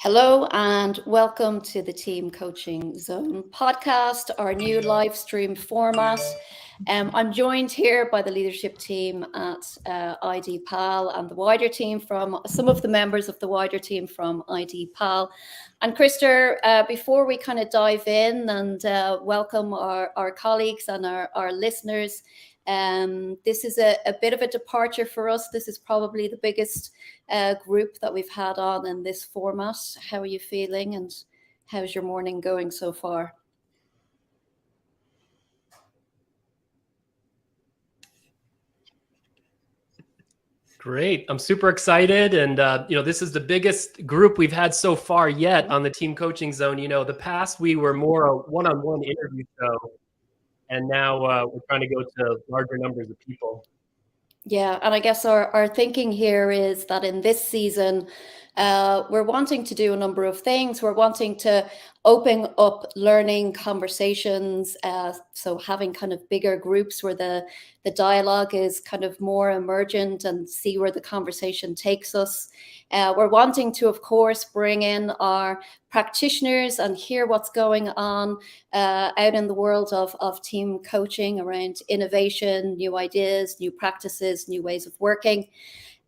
Hello and welcome to the Team Coaching Zone podcast, our new live stream format. I'm joined here by the leadership team at IDPAL and the wider team from some of the members of the wider team from IDPAL. And Krister, before we kind of dive in and welcome our colleagues and our listeners, this is a bit of a departure for us. This is probably the biggest group that we've had on in this format. How are you feeling and how's your morning going so far? Great. I'm super excited. And, this is the biggest group we've had so far yet on the Team Coaching Zone. The past we were more a one-on-one interview show. And now we're trying to go to larger numbers of people. Yeah, and I guess our thinking here is that in this season, we're wanting to do a number of things. We're wanting to open up learning conversations, so having kind of bigger groups where the dialogue is kind of more emergent and see where the conversation takes us. We're wanting to, of course, bring in our practitioners and hear what's going on out in the world of team coaching around innovation, new ideas, new practices, new ways of working.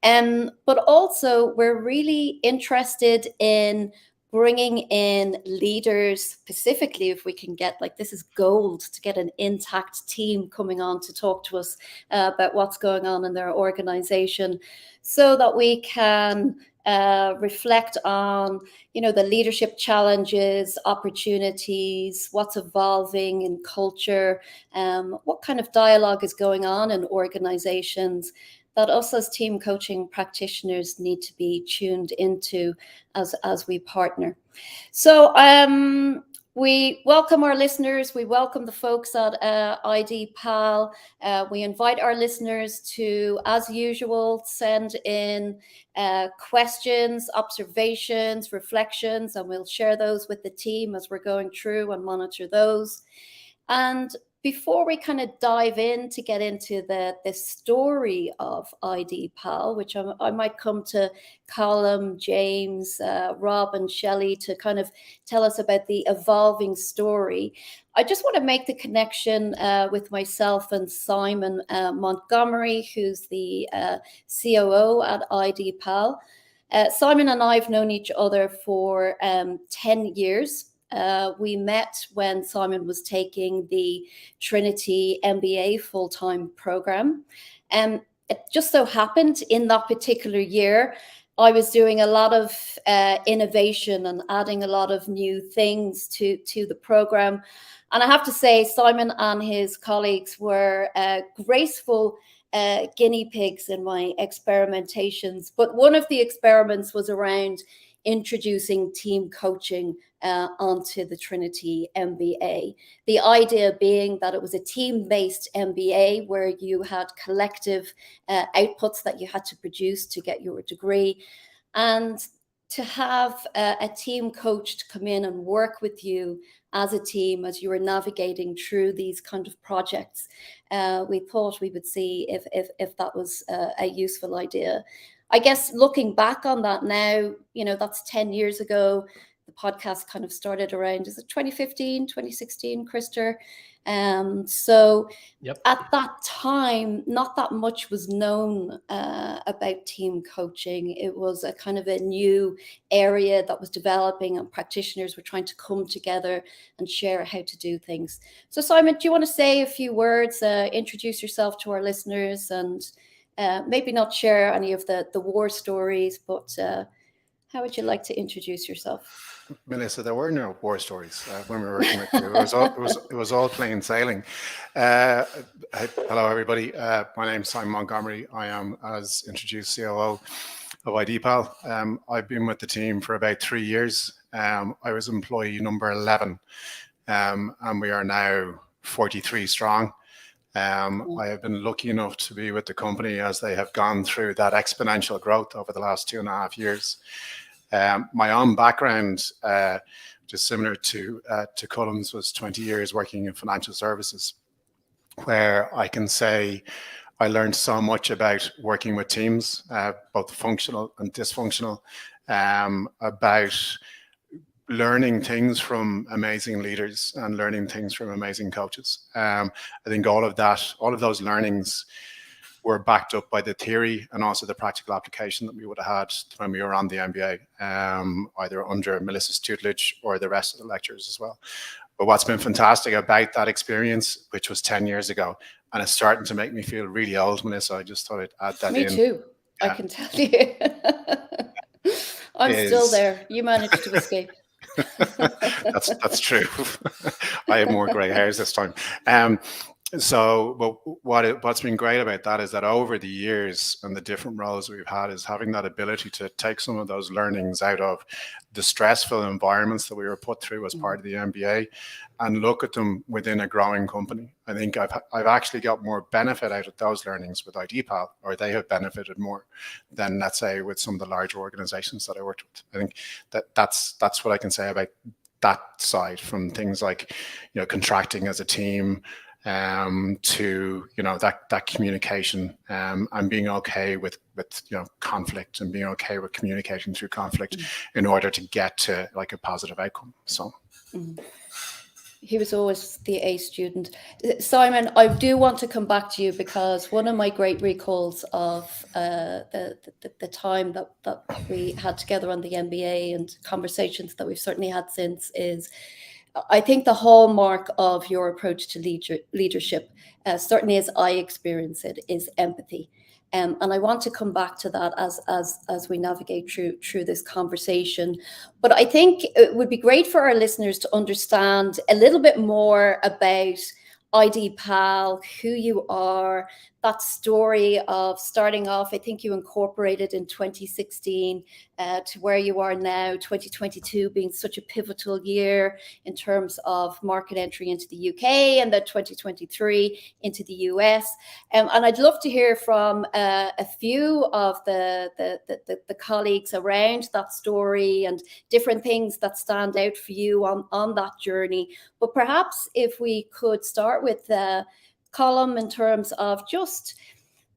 But also, we're really interested in bringing in leaders, specifically if we can get, like, this is gold to get an intact team coming on to talk to us about what's going on in their organization so that we can reflect on, the leadership challenges, opportunities, what's evolving in culture, what kind of dialogue is going on in organizations that us as team coaching practitioners need to be tuned into as we partner. So we welcome our listeners. We welcome the folks at IDPAL. We invite our listeners to, as usual, send in questions, observations, reflections, and we'll share those with the team as we're going through and monitor those. And before we kind of dive in to get into the story of IDPAL, which I might come to Colm, James, Rob and Shelley to kind of tell us about the evolving story, I just want to make the connection with myself and Simon Montgomery, who's the COO at IDPAL. Simon and I have known each other for 10 years. We met when Simon was taking the Trinity MBA full-time program. And it just so happened in that particular year, I was doing a lot of innovation and adding a lot of new things to the program. And I have to say, Simon and his colleagues were graceful guinea pigs in my experimentations. But one of the experiments was around introducing team coaching onto the Trinity MBA. The idea being that it was a team-based MBA where you had collective outputs that you had to produce to get your degree. And to have a team coach to come in and work with you as a team as you were navigating through these kind of projects, we thought we would see if that was a useful idea. I guess looking back on that now, that's 10 years ago. The podcast kind of started around, is it 2015, 2016, Krister? So Yep. At that time, not that much was known about team coaching. It was a kind of a new area that was developing and practitioners were trying to come together and share how to do things. So Simon, do you want to say a few words, introduce yourself to our listeners and maybe not share any of the war stories, but how would you like to introduce yourself? Melissa, there were no war stories when we were working with you. It was all plain sailing. Hello, everybody. My name's Simon Montgomery. I am, as introduced, COO of IDPAL. I've been with the team for about 3 years. I was employee number 11, and we are now 43 strong. I have been lucky enough to be with the company as they have gone through that exponential growth over the last 2.5 years. My own background, just similar to Colm's, was 20 years working in financial services, where I can say I learned so much about working with teams, both functional and dysfunctional, about learning things from amazing leaders and learning things from amazing coaches. I think all of those learnings were backed up by the theory and also the practical application that we would have had when we were on the MBA, either under Melissa's tutelage or the rest of the lecturers as well. But what's been fantastic about that experience, which was 10 years ago, and it's starting to make me feel really old, Melissa, I just thought I'd add that in. Me too, I can tell you. I'm still there. You managed to escape. That's true. I have more grey hairs this time. So what's been great about that is that over the years and the different roles we've had is having that ability to take some of those learnings out of the stressful environments that we were put through as part of the MBA and look at them within a growing company. I think I've actually got more benefit out of those learnings with IDPAL, or they have benefited more than, let's say, with some of the larger organizations that I worked with. I think that's what I can say about that side, from things like, contracting as a team, to that communication, and being okay with conflict, and being okay with communicating through conflict in order to get to like a positive outcome. So he was always the A student. Simon, I do want to come back to you, because one of my great recalls of the time that we had together on the MBA, and conversations that we've certainly had since, is I think the hallmark of your approach to leadership, certainly as I experience it, is empathy. And I want to come back to that as we navigate through this conversation. But I think it would be great for our listeners to understand a little bit more about IDPAL, who you are, that story of starting off. I think you incorporated in 2016 to where you are now, 2022 being such a pivotal year in terms of market entry into the UK, and then 2023 into the US. And I'd love to hear from a few of the colleagues around that story and different things that stand out for you on that journey. But perhaps if we could start with Colm, in terms of just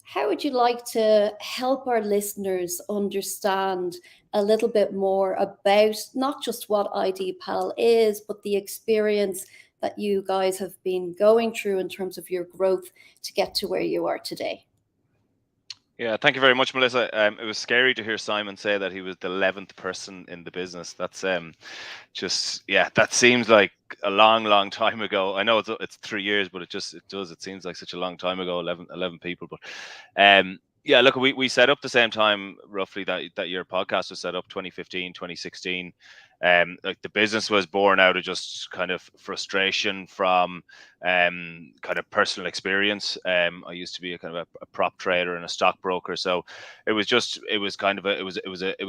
how would you like to help our listeners understand a little bit more about not just what IDPAL is, but the experience that you guys have been going through in terms of your growth to get to where you are today? Yeah, thank you very much, Melissa. It was scary to hear Simon say that he was the 11th person in the business. That's that seems like a long time ago. I know it's 3 years, but it seems like such a long time ago, 11 people. But yeah, look, we set up the same time roughly that your podcast was set up, 2015, 2016. Like the business was born out of just kind of frustration from kind of personal experience. I used to be a kind of a prop trader and a stockbroker, so it was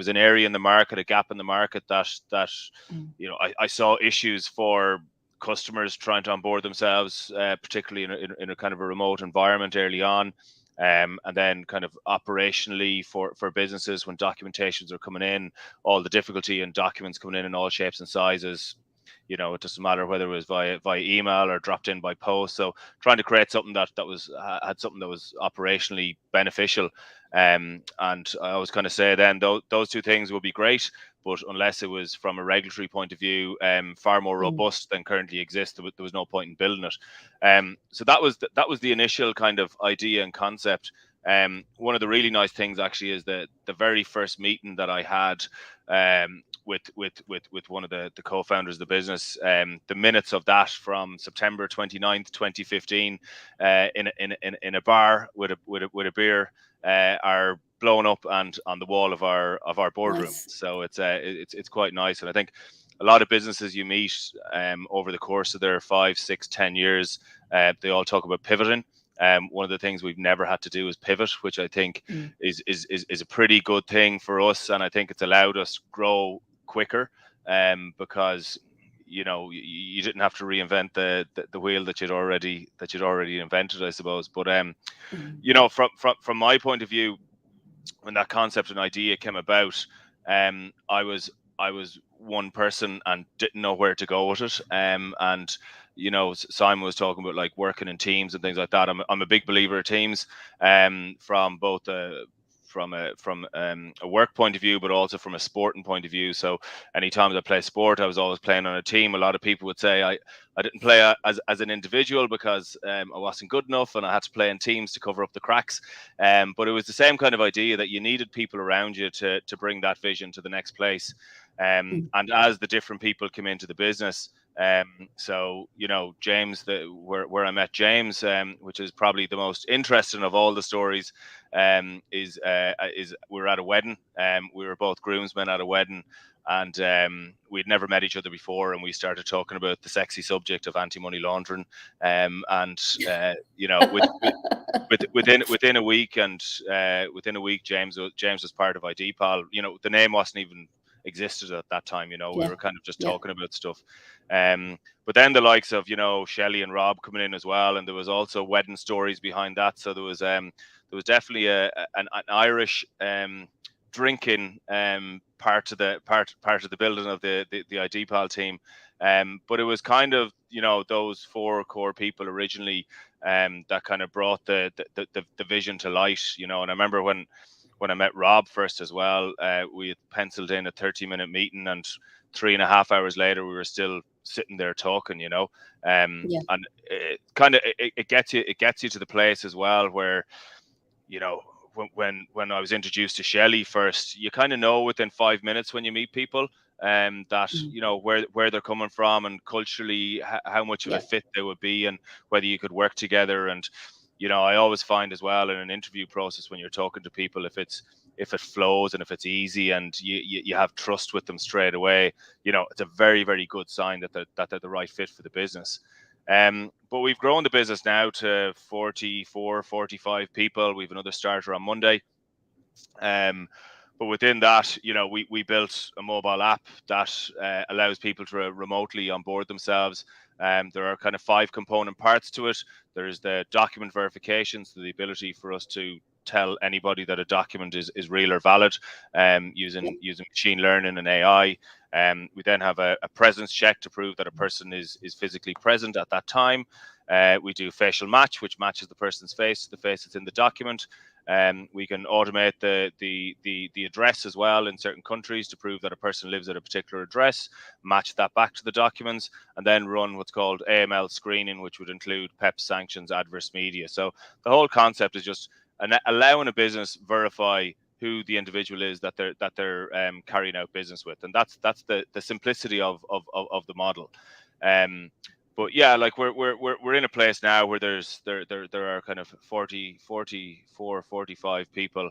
an area in the market, a gap in the market that I saw issues for customers trying to onboard themselves, particularly in a kind of a remote environment early on. And then kind of operationally for businesses, when documentations are coming in, all the difficulty in documents coming in all shapes and sizes. It doesn't matter whether it was via email or dropped in by post. So trying to create something that had something that was operationally beneficial. And I always kind of say then those two things would be great, but unless it was from a regulatory point of view, far more robust than currently exists, there was no point in building it. So that was the initial kind of idea and concept. One of the really nice things actually is the very first meeting that I had with one of the co-founders of the business. The minutes of that from September 29th, 2015, in a bar with a beer, are blown up and on the wall of our boardroom. Nice. So it's quite nice. And I think a lot of businesses you meet over the course of their 5, 6, 10 years, they all talk about pivoting. One of the things we've never had to do is pivot, which I think is a pretty good thing for us, and I think it's allowed us grow quicker, because you didn't have to reinvent the wheel that you'd already invented, I suppose. But from my point of view, when that concept and idea came about, I was one person and didn't know where to go with it. And Simon was talking about like working in teams and things like that. I'm a big believer of teams, from both a work point of view, but also from a sporting point of view. So anytime I play sport, I was always playing on a team. A lot of people would say I didn't play as an individual because I wasn't good enough, and I had to play in teams to cover up the cracks. But it was the same kind of idea that you needed people around you to bring that vision to the next place. And as the different people come into the business, so James, where I met James, which is probably the most interesting of all the stories, is we were at a wedding. We were both groomsmen at a wedding, and we'd never met each other before, and we started talking about the sexy subject of anti-money laundering, within a week, James was part of IDPAL. The name wasn't even existed at that time. We were kind of just talking about stuff. But then the likes of Shelley and Rob coming in as well, and there was also wedding stories behind that. So there was definitely an Irish drinking part of the building of the IDPAL team. But it was kind of those four core people originally that kind of brought the vision to light. And I remember when I met Rob first as well, we had penciled in a 30-minute meeting, and 3.5 hours later we were still sitting there talking. And it gets you to the place as well where when I was introduced to Shelley first, you kind of know within 5 minutes when you meet people that where they're coming from, and culturally how much of a fit they would be, and whether you could work together. And I always find as well in an interview process, when you're talking to people, if it flows and if it's easy and you have trust with them straight away, it's a very, very good sign that they're the right fit for the business. But we've grown the business now to 44, 45 people. We have another starter on Monday. But within that, we built a mobile app that allows people to remotely onboard themselves. There are kind of 5 component parts to it. There's the document verification, so the ability for us to tell anybody that a document is real or valid, using machine learning and AI. We then have a presence check to prove that a person is physically present at that time. We do facial match, which matches the person's face to the face that's in the document. We can automate the address as well in certain countries to prove that a person lives at a particular address, match that back to the documents, and then run what's called AML screening, which would include PEP sanctions, adverse media. So the whole concept is just allowing a business verify who the individual is that they're carrying out business with, and that's the simplicity of the model. But yeah, like we're in a place now where there are kind of 44, 45 people.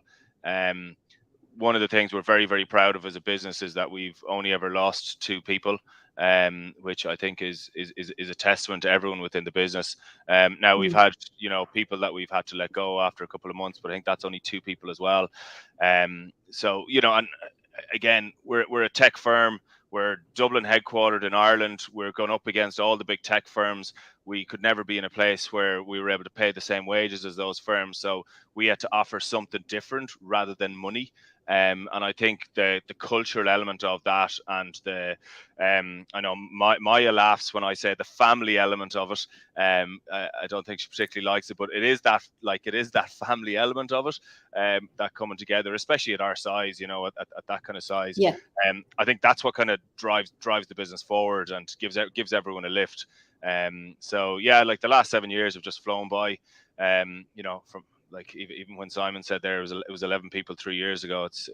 One of the things we're very, very proud of as a business is that we've only ever lost 2 people, which I think is a testament to everyone within the business. Now we've had people that we've had to let go after a couple of months, but I think that's only 2 people as well. So and again, we're a tech firm. We're Dublin headquartered in Ireland. We're going up against all the big tech firms. We could never be in a place where we were able to pay the same wages as those firms. So we had to offer something different rather than money. And I think the cultural element of that, and I know Maya laughs when I say the family element of it. I don't think she particularly likes it, but it is that family element of it, that coming together, especially at our size, at that kind of size. Yeah. I think that's what kind of drives the business forward and gives everyone a lift. So yeah, like the last 7 years have just flown by. From like even when Simon said there it was 11 people 3 years ago, it's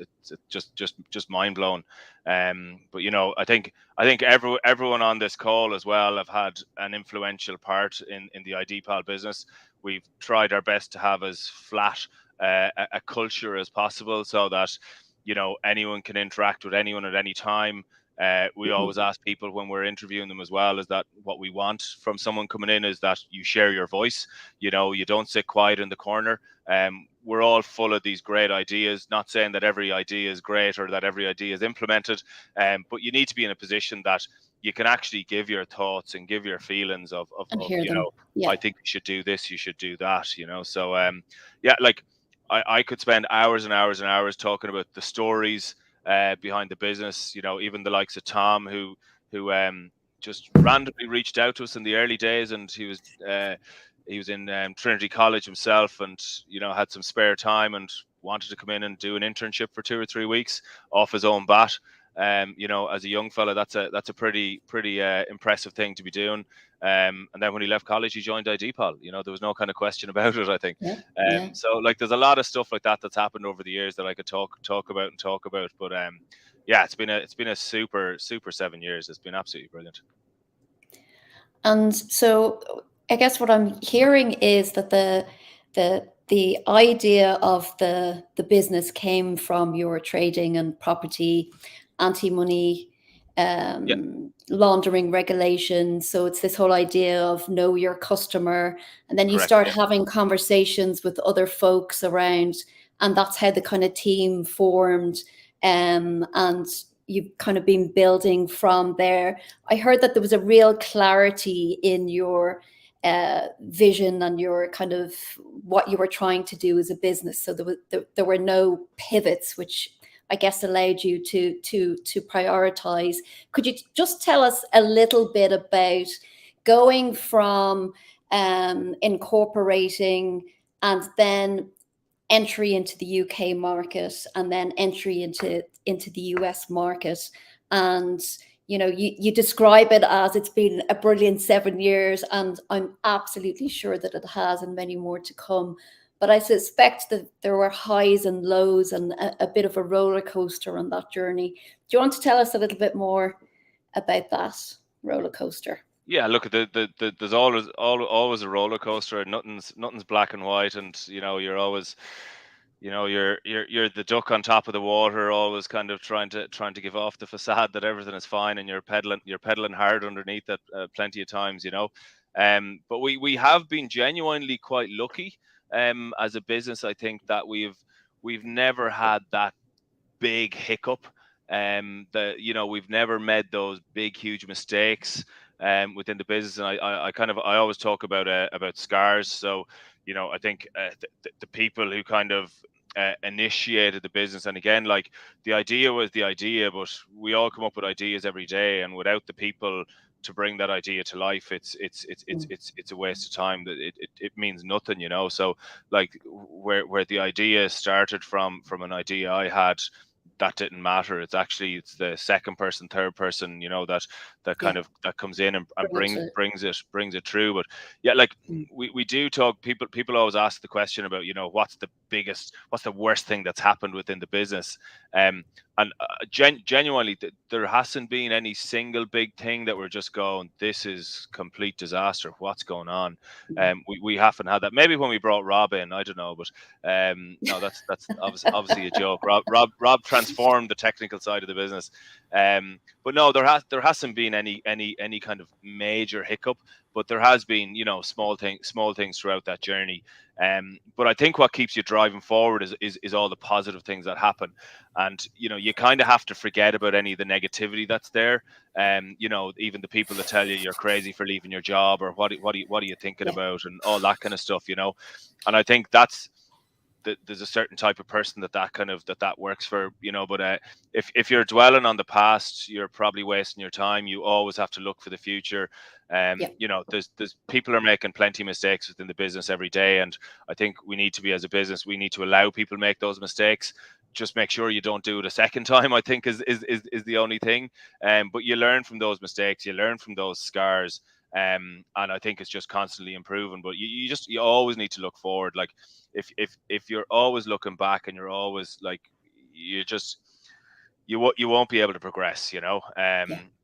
just mind blown. But I think everyone on this call as well have had an influential part in the IDPAL business. We've tried our best to have as flat a culture as possible, so that anyone can interact with anyone at any time. We always ask people when we're interviewing them as well, is that what we want from someone coming in is that you share your voice. You don't sit quiet in the corner. We're all full of these great ideas, not saying that every idea is great or that every idea is implemented, but you need to be in a position that you can actually give your thoughts and give your feelings of hear them. Yeah. I think you should do this, you should do that, so yeah, like I could spend hours and hours and hours talking about the stories behind the business. Even the likes of Tom, who just randomly reached out to us in the early days, and he was in Trinity College himself, and had some spare time and wanted to come in and do an internship for 2 or 3 weeks off his own bat. You know, as a young fella, that's a pretty impressive thing to be doing. And then when he left college, he joined IDPOL. You know, there was no kind of question about it, I think. Yeah. So like, there's a lot of stuff like that that's happened over the years that I could talk about. But yeah, it's been a super 7 years. It's been absolutely brilliant. And so I guess what I'm hearing is that the idea of the business came from your trading and property anti-money laundering regulations. So it's this whole idea of know your customer, and then you Correct, start yeah. having conversations with other folks around, and that's how the kind of team formed. And you've kind of been building from there. I heard that there was a real clarity in your vision and your kind of what you were trying to do as a business. So there were no pivots, which I guess allowed you to prioritize. Could you just tell us a little bit about going from incorporating and then entry into the UK market and then entry into the US market? And you describe it as it's been a brilliant 7 years, and I'm absolutely sure that it has, and many more to come. But I suspect that there were highs and lows and a bit of a roller coaster on that journey. Do you want to tell us a little bit more about that roller coaster? Yeah, look, there's always a roller coaster. Nothing's black and white, and you're always, you're the duck on top of the water, always kind of trying to give off the facade that everything is fine, and you're pedaling hard underneath it plenty of times, but we have been genuinely quite lucky as a business. I think that we've never had that big hiccup, we've never made those big huge mistakes within the business. And I always talk about scars. So I think the people who kind of initiated the business, and again, like, the idea was the idea, but we all come up with ideas every day, and without the people to bring that idea to life, it's a waste of time. That it means nothing, So like, where the idea started from an idea I had, that didn't matter. It's the second person, third person, that kind of that comes in and brings it through. But yeah, like, we do talk. People always ask the question about what's the worst thing that's happened within the business, and genuinely, there hasn't been any single big thing that we're just going, this is complete disaster, what's going on. We haven't had that. Maybe when we brought Rob in, I don't know, but no, that's obviously a joke. Rob transformed the technical side of the business, but no, there hasn't been any kind of major hiccup, but there has been small things throughout that journey. But I think what keeps you driving forward is all the positive things that happen, and you kind of have to forget about any of the negativity that's there. Even the people that tell you you're crazy for leaving your job, or what are you thinking about, and all that kind of stuff. And I think there's a certain type of person that works for. But if you're dwelling on the past, you're probably wasting your time. You always have to look for the future. There's people are making plenty of mistakes within the business every day, and I think we need to be, as a business, we need to allow people to make those mistakes. Just make sure you don't do it a second time, I think, is the only thing. But you learn from those mistakes, you learn from those scars, and I think it's just constantly improving. But you always need to look forward. Like, if you're always looking back and you're always like, you won't be able to progress,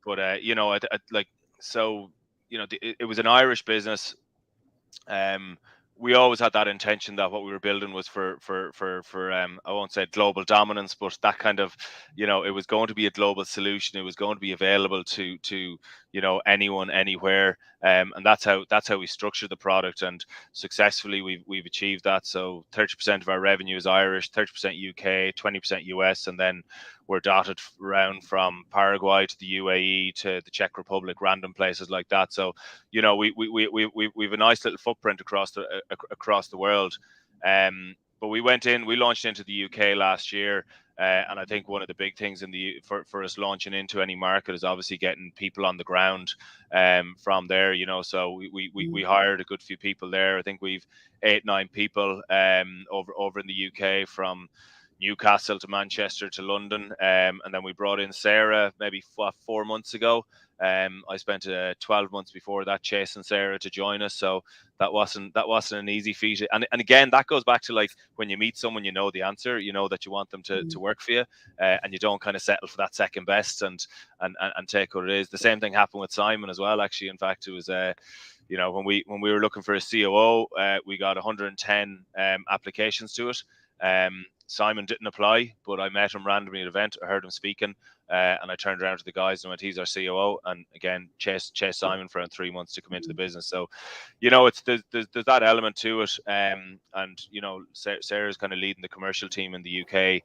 But it was an Irish business. We always had that intention that what we were building was for I won't say global dominance, but that kind of, it was going to be a global solution. It was going to be available to anyone, anywhere, and that's how we structured the product, and successfully we've achieved that. So 30% of our revenue is Irish, 30% UK, 20% US, and then we're dotted around from Paraguay to the UAE to the Czech Republic, random places like that. So we've a nice little footprint across the world. But we launched into the UK last year, And I think one of the big things for us launching into any market is obviously getting people on the ground from there. So we hired a good few people there. I think we've 8-9 people over in the UK, from Newcastle to Manchester to London, and then we brought in Sarah maybe 4 months ago. I spent 12 months before that chasing Sarah to join us, so that wasn't an easy feat. And again, that goes back to, like, when you meet someone, you know the answer, you know that you want them to work for you, and you don't kind of settle for that second best and take what it is. The same thing happened with Simon as well. Actually, in fact, it was when we were looking for a COO, we got 110 applications to it. Simon didn't apply, but I met him randomly at an event. I heard him speaking, and I turned around to the guys and went, "He's our COO." And again, chase Simon for around 3 months to come into the business. So, it's there's that element to it. And Sarah's kind of leading the commercial team in the UK.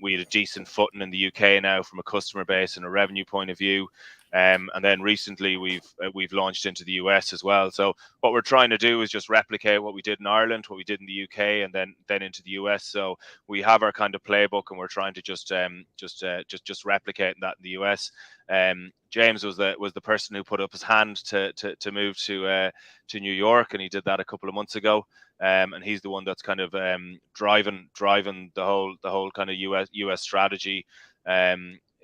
We had a decent footing in the UK now from a customer base and a revenue point of view. And then recently we've launched into the US as well. So what we're trying to do is just replicate what we did in Ireland, what we did in the UK, and then into the US. So we have our kind of playbook, and we're trying to just replicate that in the US. James was the person who put up his hand to move to New York, and he did that a couple of months ago. And he's the one that's kind of driving the whole kind of US strategy.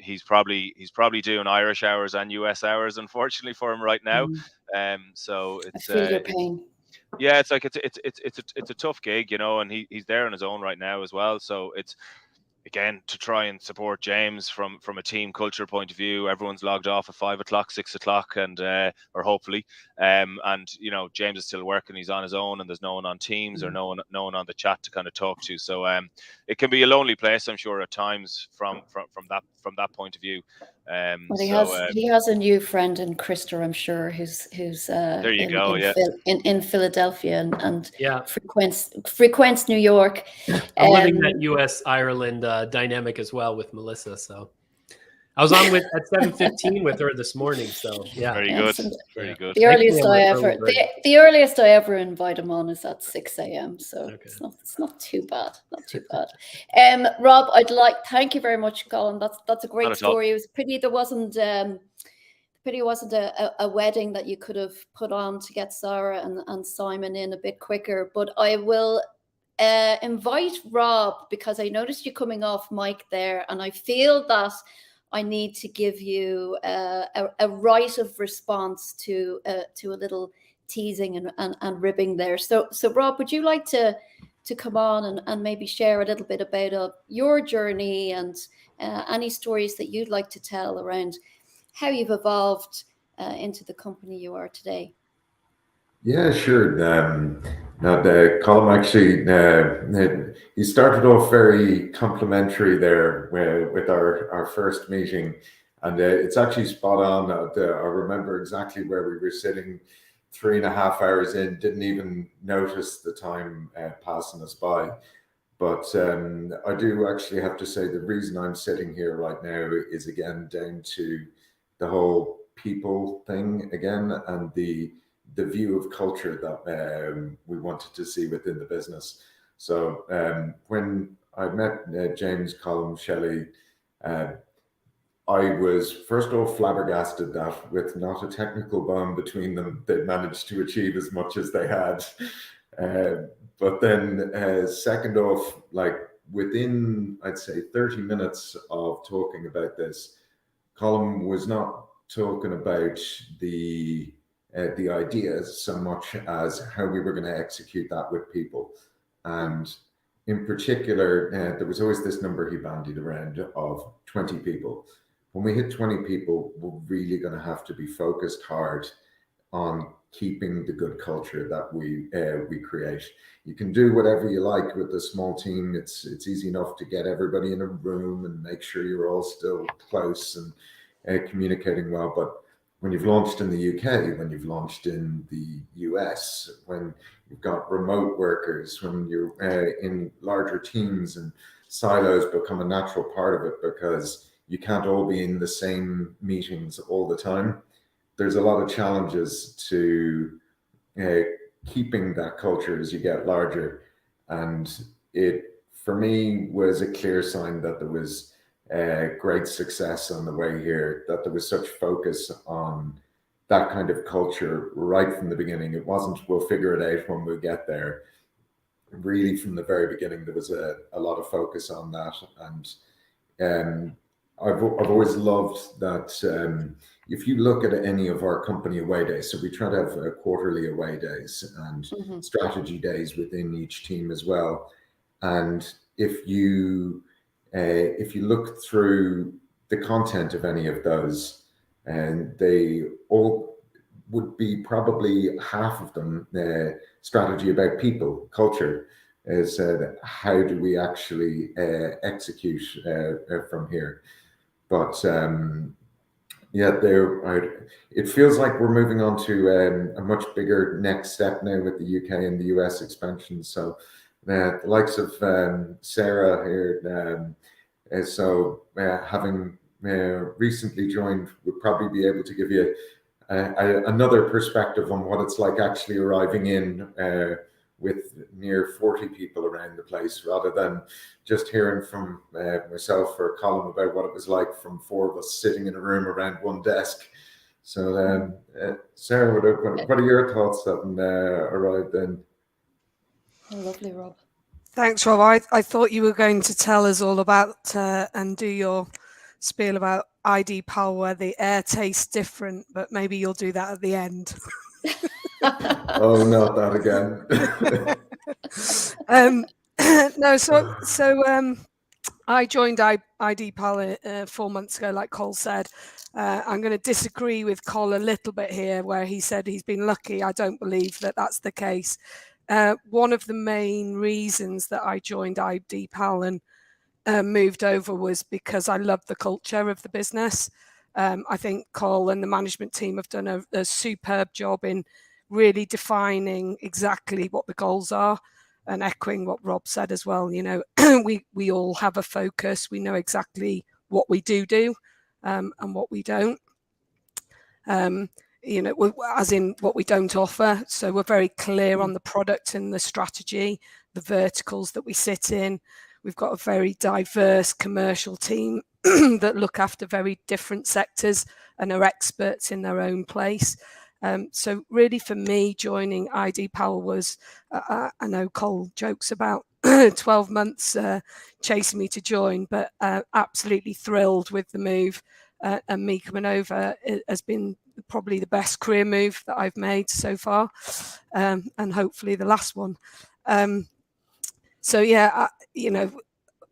He's probably doing Irish hours and US hours, unfortunately for him right now. So it's I feel your pain. Yeah, it's like it's a tough gig, and he's there on his own right now as well. So it's, again, to try and support James from a team culture point of view. Everyone's logged off at 5 o'clock, 6 o'clock, and or hopefully, and James is still working. He's on his own, and there's no one on Teams or no one on the chat to kind of talk to. So it can be a lonely place, I'm sure, at times from that point of view. Well, he has a new friend in Krister, I'm sure, who's there you go, in Philadelphia and Yeah. frequents New York. I'm living that US Ireland dynamic as well with Melissa. So I was on at 7:15 with her this morning. So yeah, very good, very good. The earliest I ever invite him on is at 6 a.m. So okay. It's not too bad, Rob, thank you very much, Colin. That's a great story. It was pity there wasn't a wedding that you could have put on to get Sarah and Simon in a bit quicker. But I will invite Rob, because I noticed you coming off mic there, and I feel that I need to give you a right of response to a little teasing and ribbing there. So Rob, would you like to come on and maybe share a little bit about your journey and any stories that you'd like to tell around how you've evolved into the company you are today? Yeah, sure. Now, Colin actually, he started off very complimentary there with our first meeting, and it's actually spot on. I remember exactly where we were sitting 3.5 hours in, didn't even notice the time passing us by. But I do actually have to say the reason I'm sitting here right now is, again, down to the whole people thing again, and the view of culture that we wanted to see within the business. So when I met James, Colin, Shelley, I was first off flabbergasted that with not a technical bond between them, they managed to achieve as much as they had. But then second off, like within, I'd say 30 minutes of talking about this, Colin was not talking about the ideas so much as how we were going to execute that with people. And in particular, there was always this number he bandied around of 20 people. When we hit 20 people, we're really going to have to be focused hard on keeping the good culture that we create. You can do whatever you like with a small team. It's easy enough to get everybody in a room and make sure you're all still close and communicating well. But when you've launched in the UK, when you've launched in the US, when you've got remote workers, when you're in larger teams, and silos become a natural part of it because you can't all be in the same meetings all the time. There's a lot of challenges to keeping that culture as you get larger. And it for me was a clear sign that there was great success on the way here, that there was such focus on that kind of culture right from the beginning. It wasn't, we'll figure it out when we get there. Really, from the very beginning, there was a lot of focus on that. And I've always loved that. If you look at any of our company away days, so we try to have quarterly away days and strategy days within each team as well. And if you look through the content of any of those, and they all would be probably half of them strategy about people, culture, is how do we actually execute from here. But yeah, it feels like we're moving on to a much bigger next step now with the UK and the US expansion. So the likes of Sarah here, so having recently joined, would probably be able to give you another perspective on what it's like actually arriving in with near 40 people around the place, rather than just hearing from myself or Colin about what it was like from 4 of us sitting in a room around one desk. So Sarah, what are your thoughts having arrived in? Oh, lovely, Rob. Thanks, Rob. I thought you were going to tell us all about and do your spiel about ID Pal, where the air tastes different, but maybe you'll do that at the end. Oh, not that again. No, so I joined ID Pal 4 months ago, like Cole said. I'm going to disagree with Cole a little bit here, where he said he's been lucky. I don't believe that that's the case. One of the main reasons that I joined ID Pal and moved over was because I love the culture of the business. I think Cole and the management team have done a superb job in really defining exactly what the goals are, and echoing what Rob said as well. You know, we all have a focus. We know exactly what we do and what we don't. You know, as in what we don't offer. So we're very clear on the product and the strategy, the verticals that we sit in. We've got a very diverse commercial team that look after very different sectors and are experts in their own place. So really for me, joining ID Pal was, I know Cole jokes about 12 months chasing me to join, but absolutely thrilled with the move. And me coming over has been probably the best career move that I've made so far, and hopefully the last one. So yeah, you know,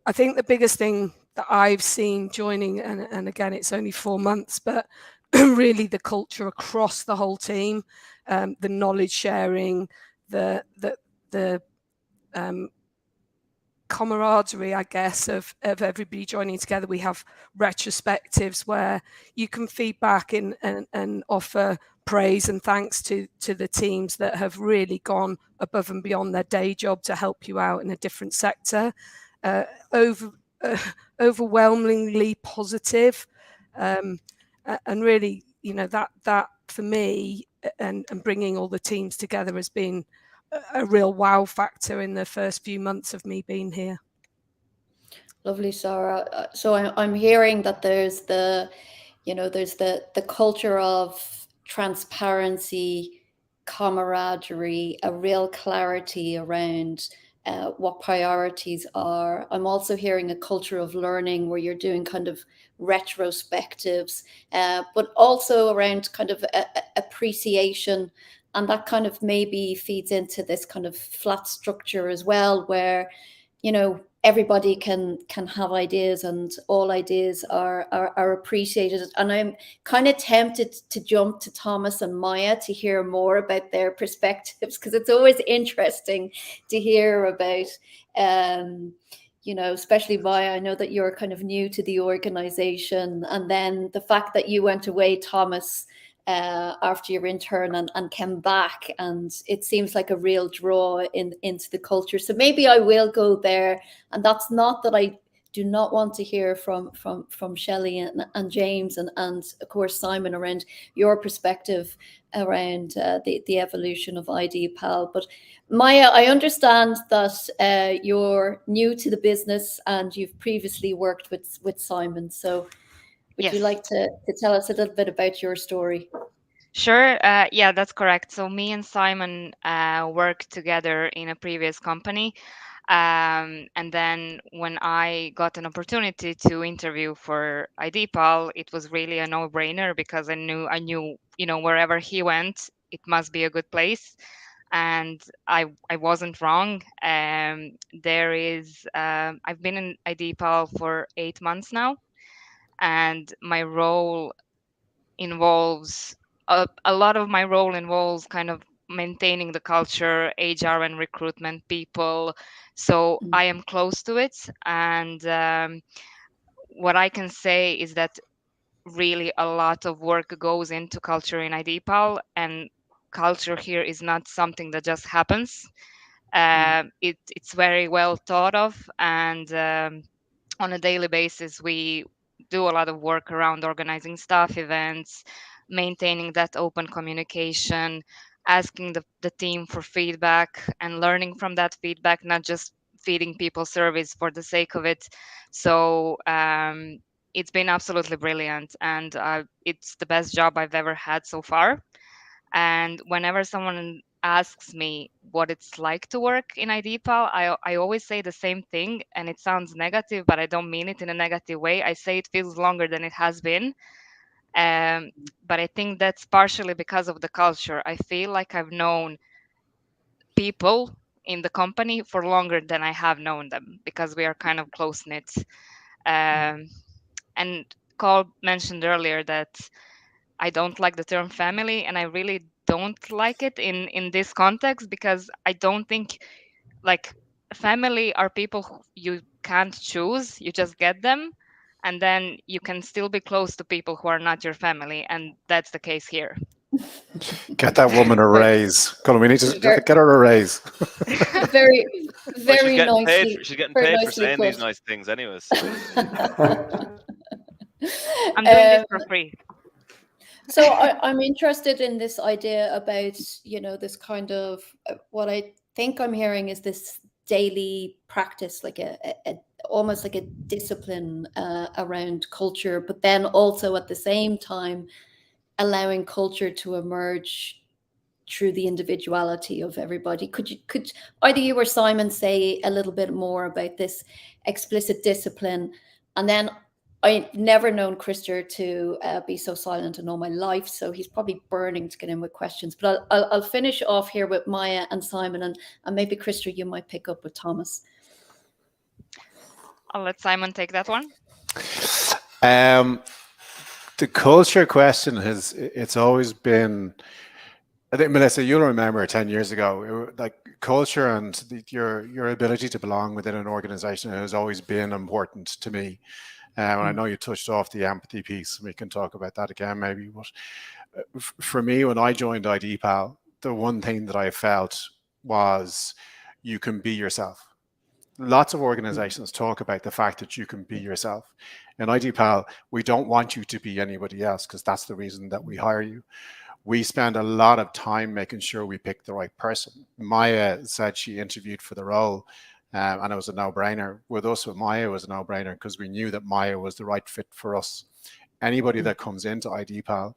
I think the biggest thing that I've seen joining, and again, it's only 4 months, but really the culture across the whole team, the knowledge sharing, the camaraderie, I guess, of everybody joining together. We have retrospectives where you can feedback and offer praise and thanks to the teams that have really gone above and beyond their day job to help you out in a different sector. Overwhelmingly positive, and really, you know, that for me and bringing all the teams together has been a real wow factor in the first few months of me being here. Lovely, Sarah. So I'm hearing that there's the culture of transparency, camaraderie, a real clarity around what priorities are. I'm also hearing a culture of learning where you're doing kind of retrospectives, but also around kind of appreciation. And that kind of maybe feeds into this kind of flat structure as well, where, you know, everybody can have ideas and all ideas are appreciated. And I'm kind of tempted to jump to Thomas and Maya to hear more about their perspectives, because it's always interesting to hear about, you know, especially Maya. I know that you're kind of new to the organization, and then the fact that you went away, Thomas, after your intern and came back, and it seems like a real draw into the culture. So maybe I will go there, and that's not that I do not want to hear from Shelley and James and of course Simon around your perspective around the evolution of IDPal. But Maya, I understand that you're new to the business and you've previously worked with Simon. So would Yes. you like to tell us a little bit about your story? Sure. Yeah, that's correct. So me and Simon worked together in a previous company. And then when I got an opportunity to interview for IDPal, it was really a no-brainer because I knew, wherever he went, it must be a good place. And I wasn't wrong. There is, I've been in IDPal for 8 months now, and my role involves a lot of my role involves kind of maintaining the culture, HR and recruitment people. So I am close to it. And what I can say is that really a lot of work goes into culture in IDPal, and culture here is not something that just happens. It's very well thought of, and on a daily basis, we do a lot of work around organizing staff events, maintaining that open communication, asking the team for feedback and learning from that feedback, not just feeding people service for the sake of it. So it's been absolutely brilliant, and it's the best job I've ever had so far. And whenever someone asks me what it's like to work in IDPal, I always say the same thing, and it sounds negative, but I don't mean it in a negative way. I say it feels longer than it has been. But I think that's partially because of the culture. I feel like I've known people in the company for longer than I have known them because we are kind of close knit. And Carl mentioned earlier that I don't like the term family, and I really don't like it in this context because I don't think like family are people who you can't choose, you just get them, and then you can still be close to people who are not your family, and that's the case here. Get that woman a raise. Colin, we need to get her a raise. Very, Well, very nicely. she's getting very paid for nicely saying these put. nice things anyways. I'm doing this for free. So I'm interested in this idea about, this kind of what I think I'm hearing is this daily practice, like a almost like a discipline around culture, but then also at the same time allowing culture to emerge through the individuality of everybody. Could either you or Simon say a little bit more about this explicit discipline? And then I've never known Krister to be so silent in all my life, so he's probably burning to get in with questions. But I'll finish off here with Maya and Simon, and maybe Krister, you might pick up with Thomas. I'll let Simon take that one. The culture question it's always been, I think, Melissa, you'll remember 10 years ago, like culture and your ability to belong within an organization has always been important to me. And I know you touched off the empathy piece, and we can talk about that again maybe. But for me, when I joined IDPal, the one thing that I felt was you can be yourself. Lots of organizations talk about the fact that you can be yourself. In IDPal, we don't want you to be anybody else because that's the reason that we hire you. We spend a lot of time making sure we pick the right person. Maya said she interviewed for the role, and it was a no-brainer. With us, with Maya, it was a no-brainer because we knew that Maya was the right fit for us. Anybody that comes into IDPal,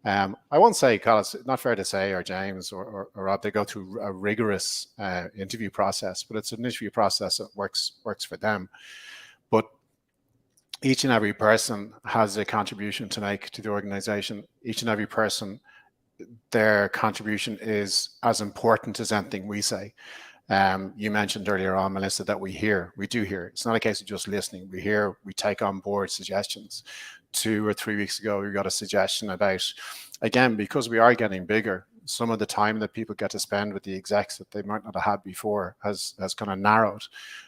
I won't say, Carl, it's not fair to say, or James or Rob, they go through a rigorous interview process, but it's an interview process that works for them. But each and every person has a contribution to make to the organization. Each and every person, their contribution is as important as anything we say. You mentioned earlier on, Melissa, that we do hear. It's not a case of just listening. We hear, we take on board suggestions. 2 or 3 weeks ago, we got a suggestion about, again, because we are getting bigger, some of the time that people get to spend with the execs that they might not have had before has kind of narrowed.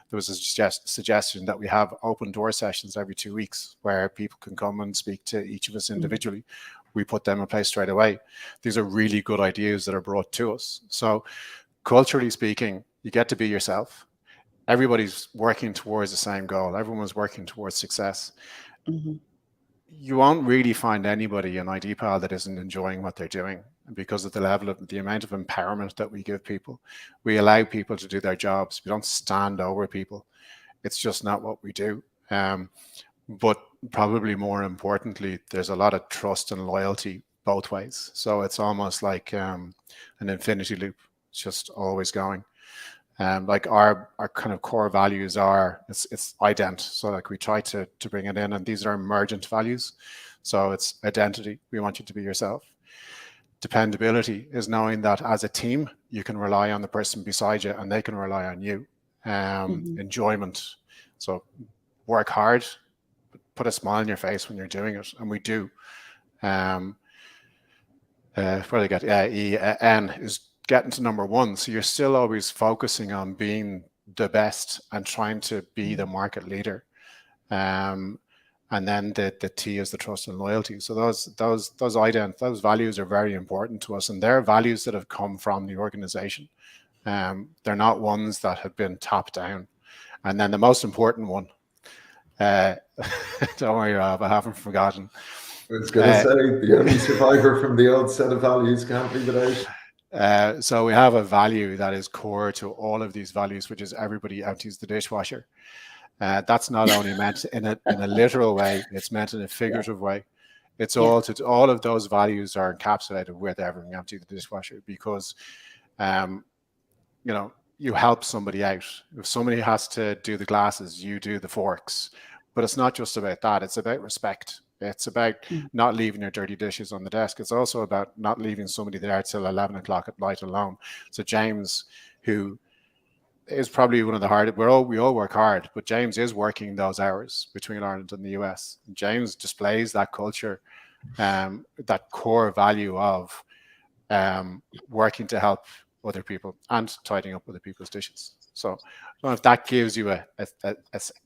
There was a suggestion that we have open door sessions every 2 weeks where people can come and speak to each of us individually. We put them in place straight away. These are really good ideas that are brought to us. So culturally speaking, you get to be yourself. everybody's working towards the same goal. Everyone's working towards success. Mm-hmm. You won't really find anybody in IDPAL that isn't enjoying what they're doing, because of the level of the amount of empowerment that we give people. We allow people to do their jobs. We don't stand over people. It's just not what we do. But probably more importantly, there's a lot of trust and loyalty both ways. So it's almost like an infinity loop. It's just always going. Like our kind of core values are, it's ident. So like we try to bring it in, and these are emergent values. So it's identity. We want you to be yourself. Dependability is knowing that as a team, you can rely on the person beside you and they can rely on you. Enjoyment. So work hard, put a smile on your face when you're doing it. And we do. What do I got? N is getting to number one. So you're still always focusing on being the best and trying to be the market leader. And then the T is the trust and loyalty. So those values are very important to us, and they're values that have come from the organization. They're not ones that have been top down. And then the most important one, don't worry, Rob, I haven't forgotten. I was going to say, the only survivor from the old set of values can't leave it out. So we have a value that is core to all of these values, which is everybody empties the dishwasher. That's not only meant in a literal way, it's meant in a figurative way. It's all of those values are encapsulated with everything empty the dishwasher, because you help somebody out. If somebody has to do the glasses, you do the forks. But it's not just about that, it's about respect. It's about not leaving your dirty dishes on the desk. It's also about not leaving somebody there till 11 o'clock at night alone. So James, who is probably one of the hardest. We all work hard, but James is working those hours between Ireland and the US. James displays that culture, that core value of working to help other people and tidying up other people's dishes. So I don't know if that gives you a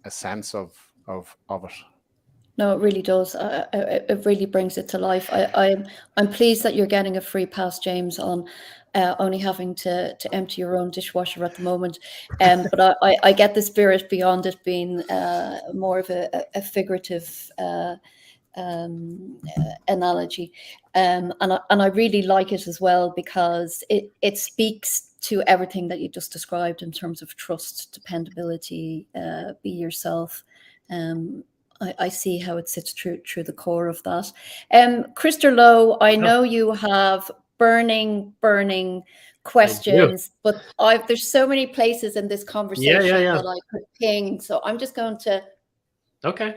sense of it. No, it really does. It really brings it to life. I'm pleased that you're getting a free pass, James, on only having to empty your own dishwasher at the moment. But I get the spirit beyond it being more of a figurative analogy, and I really like it as well, because it speaks to everything that you just described in terms of trust, dependability, be yourself. I see how it sits through the core of that. Krister Lowe, I know you have burning questions, but there's so many places in this conversation that I could ping. So I'm just going to. Okay,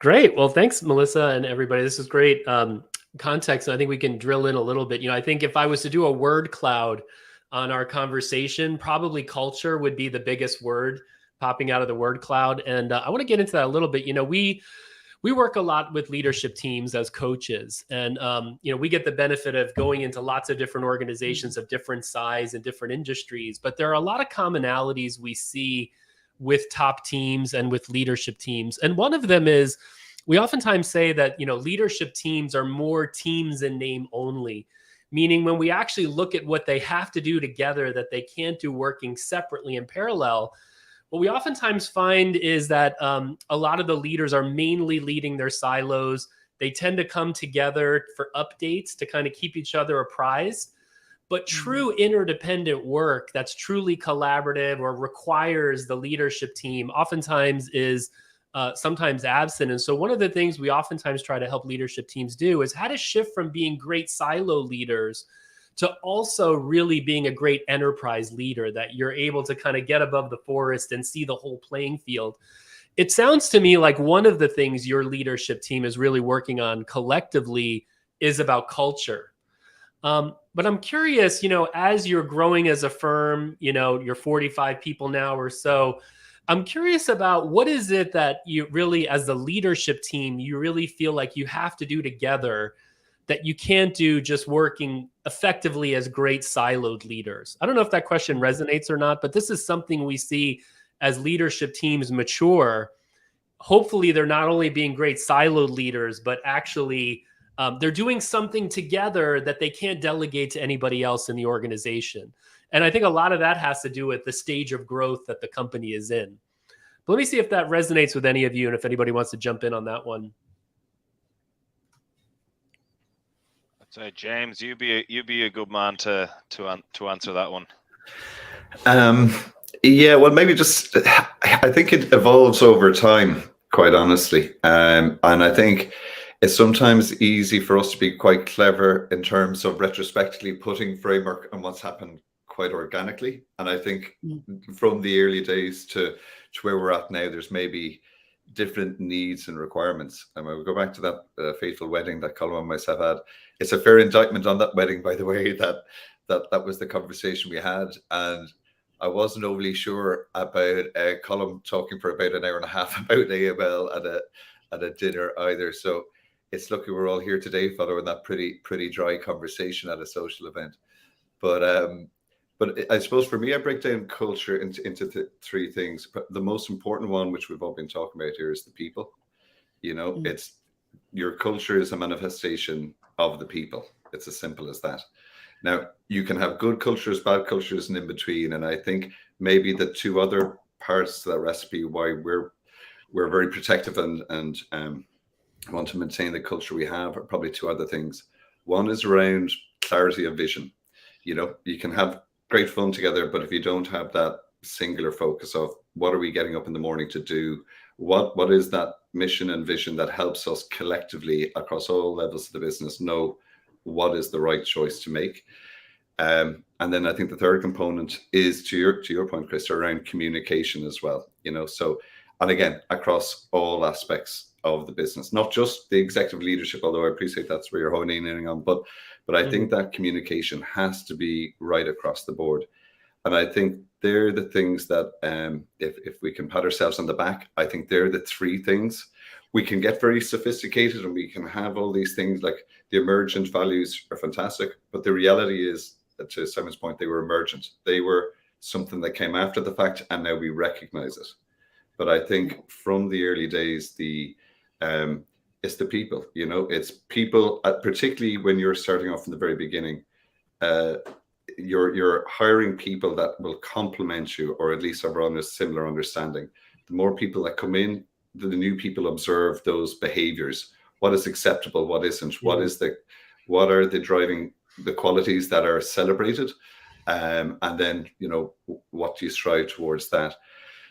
great. Well, thanks, Melissa and everybody. This is great context. I think we can drill in a little bit. I think if I was to do a word cloud on our conversation, probably culture would be the biggest word popping out of the word cloud. And I want to get into that a little bit. We work a lot with leadership teams as coaches, and we get the benefit of going into lots of different organizations of different size and different industries. But there are a lot of commonalities we see with top teams and with leadership teams. And one of them is we oftentimes say that, leadership teams are more teams in name only, meaning when we actually look at what they have to do together that they can't do working separately in parallel, what we oftentimes find is that a lot of the leaders are mainly leading their silos. They tend to come together for updates to kind of keep each other apprised. But true interdependent work that's truly collaborative or requires the leadership team oftentimes is sometimes absent. And so one of the things we oftentimes try to help leadership teams do is how to shift from being great silo leaders to also really being a great enterprise leader, that you're able to kind of get above the forest and see the whole playing field. It sounds to me like one of the things your leadership team is really working on collectively is about culture. But I'm curious, as you're growing as a firm, you're 45 people now or so, I'm curious about what is it that you really, as the leadership team, you really feel like you have to do together that you can't do just working effectively as great siloed leaders? I don't know if that question resonates or not, but this is something we see as leadership teams mature. Hopefully they're not only being great siloed leaders, but actually They're doing something together that they can't delegate to anybody else in the organization. And I think a lot of that has to do with the stage of growth that the company is in. But let me see if that resonates with any of you and if anybody wants to jump in on that one. So James, you be a good man to answer that one. Yeah, well, maybe just I think it evolves over time, quite honestly, and I think it's sometimes easy for us to be quite clever in terms of retrospectively putting framework on what's happened quite organically. And I think from the early days to where we're at now, there's maybe different needs and requirements. And when we go back to that fateful wedding that Colm and myself had, it's a fair indictment on that wedding, by the way, that was the conversation we had. And I wasn't overly sure about Colm talking for about an hour and a half about AML at a dinner either. So it's lucky we're all here today following that pretty dry conversation at a social event. But I suppose for me, I break down culture into three things. But the most important one, which we've all been talking about here, is the people. It's your culture is a manifestation of the people. It's as simple as that. Now, you can have good cultures, bad cultures, and in between. And I think maybe the two other parts to that recipe, why we're very protective and want to maintain the culture we have, are probably two other things. One is around clarity of vision. You can have great fun together, but if you don't have that singular focus of what are we getting up in the morning to do, what is that mission and vision that helps us collectively across all levels of the business know what is the right choice to make. And then I think the third component is to your point, Krister, around communication as well. So, and again, across all aspects of the business, not just the executive leadership, although I appreciate that's where you're honing in on, but I think that communication has to be right across the board. And I think they're the things that, if we can pat ourselves on the back, I think they're the three things. We can get very sophisticated and we can have all these things, like the emergent values are fantastic, but the reality is, to Simon's point, they were emergent. They were something that came after the fact, and now we recognize it. But I think from the early days, it's the people. It's people, particularly when you're starting off in the very beginning. You're hiring people that will complement you, or at least have on a similar understanding. The more people that come in, the new people observe those behaviors. What is acceptable? What isn't? What are the driving the qualities that are celebrated? And then, what do you strive towards that?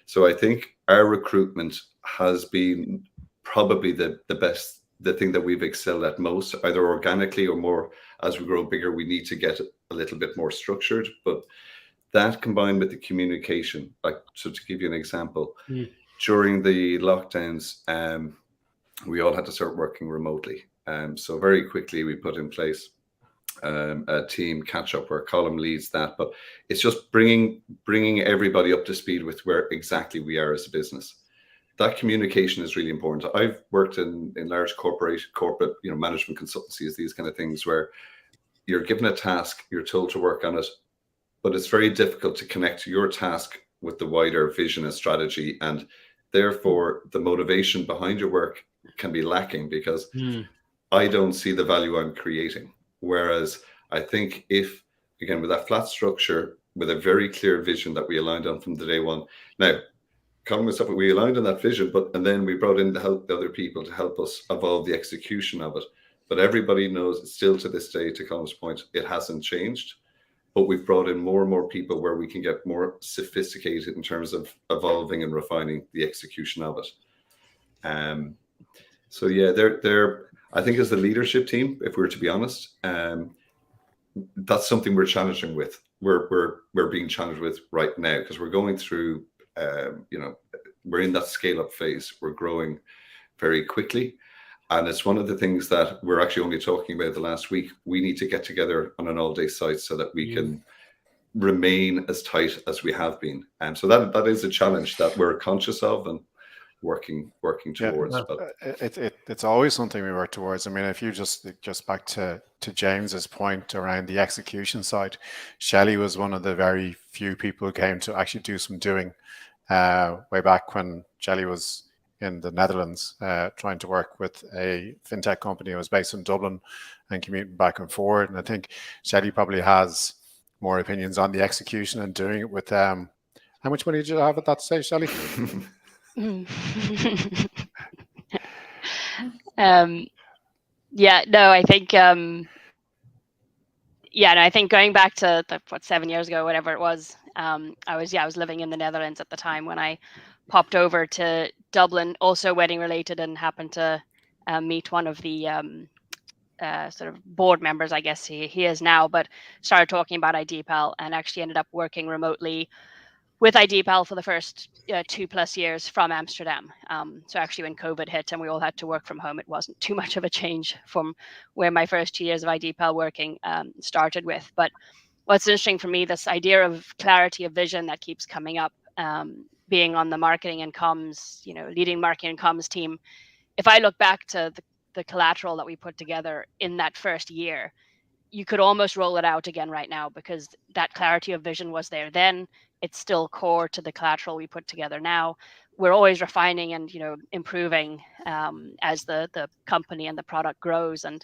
So I think our recruitment has been probably the best, the thing that we've excelled at most, either organically or more as we grow bigger, we need to get a little bit more structured. But that combined with the communication, so to give you an example, during the lockdowns, we all had to start working remotely. So very quickly we put in place a team catch up where Colm leads that, but it's just bringing everybody up to speed with where exactly we are as a business. That communication is really important. I've worked in large corporate, management consultancies, these kind of things where you're given a task, you're told to work on it, but it's very difficult to connect your task with the wider vision and strategy, and therefore the motivation behind your work can be lacking because I don't see the value I'm creating. Whereas I think if, again, with that flat structure, with a very clear vision that we aligned on from the day one. Now, Colm and stuff, we aligned on that vision, and then we brought in the other people to help us evolve the execution of it. But everybody knows still to this day, to Colm's point, it hasn't changed. But we've brought in more and more people where we can get more sophisticated in terms of evolving and refining the execution of it. So yeah, they're I think as the leadership team, if we were to be honest, that's something we're challenging with. We're being challenged with right now because we're going through, we're in that scale up phase. We're growing very quickly. And it's one of the things that we're actually only talking about the last week. We need to get together on an all-day site so that we can remain as tight as we have been. And so that is a challenge that we're conscious of and working towards. Yeah, but it's always something we work towards. I mean, if you just back to James's point around the execution side, Shelley was one of the very few people who came to actually do some doing way back when Shelley was in the Netherlands, trying to work with a fintech company who was based in Dublin and commuting back and forward. And I think Shelley probably has more opinions on the execution and doing it with how much money did you have at that stage, Shelley? Yeah, no, I think I think going back to 7 years ago, whatever it was, I was living in the Netherlands at the time when I popped over to Dublin, also wedding related, and happened to meet one of the sort of board members, I guess he is now, but started talking about IDPal and actually ended up working remotely with IDPal for the first 2+ years from Amsterdam. So actually when COVID hit and we all had to work from home, it wasn't too much of a change from where my first 2 years of IDPal working started with. But what's interesting for me, this idea of clarity of vision that keeps coming up, being on the marketing and comms, leading marketing and comms team. If I look back to the collateral that we put together in that first year, you could almost roll it out again right now, because that clarity of vision was there then. It's still core to the collateral we put together now. We're always refining and improving as the company and the product grows and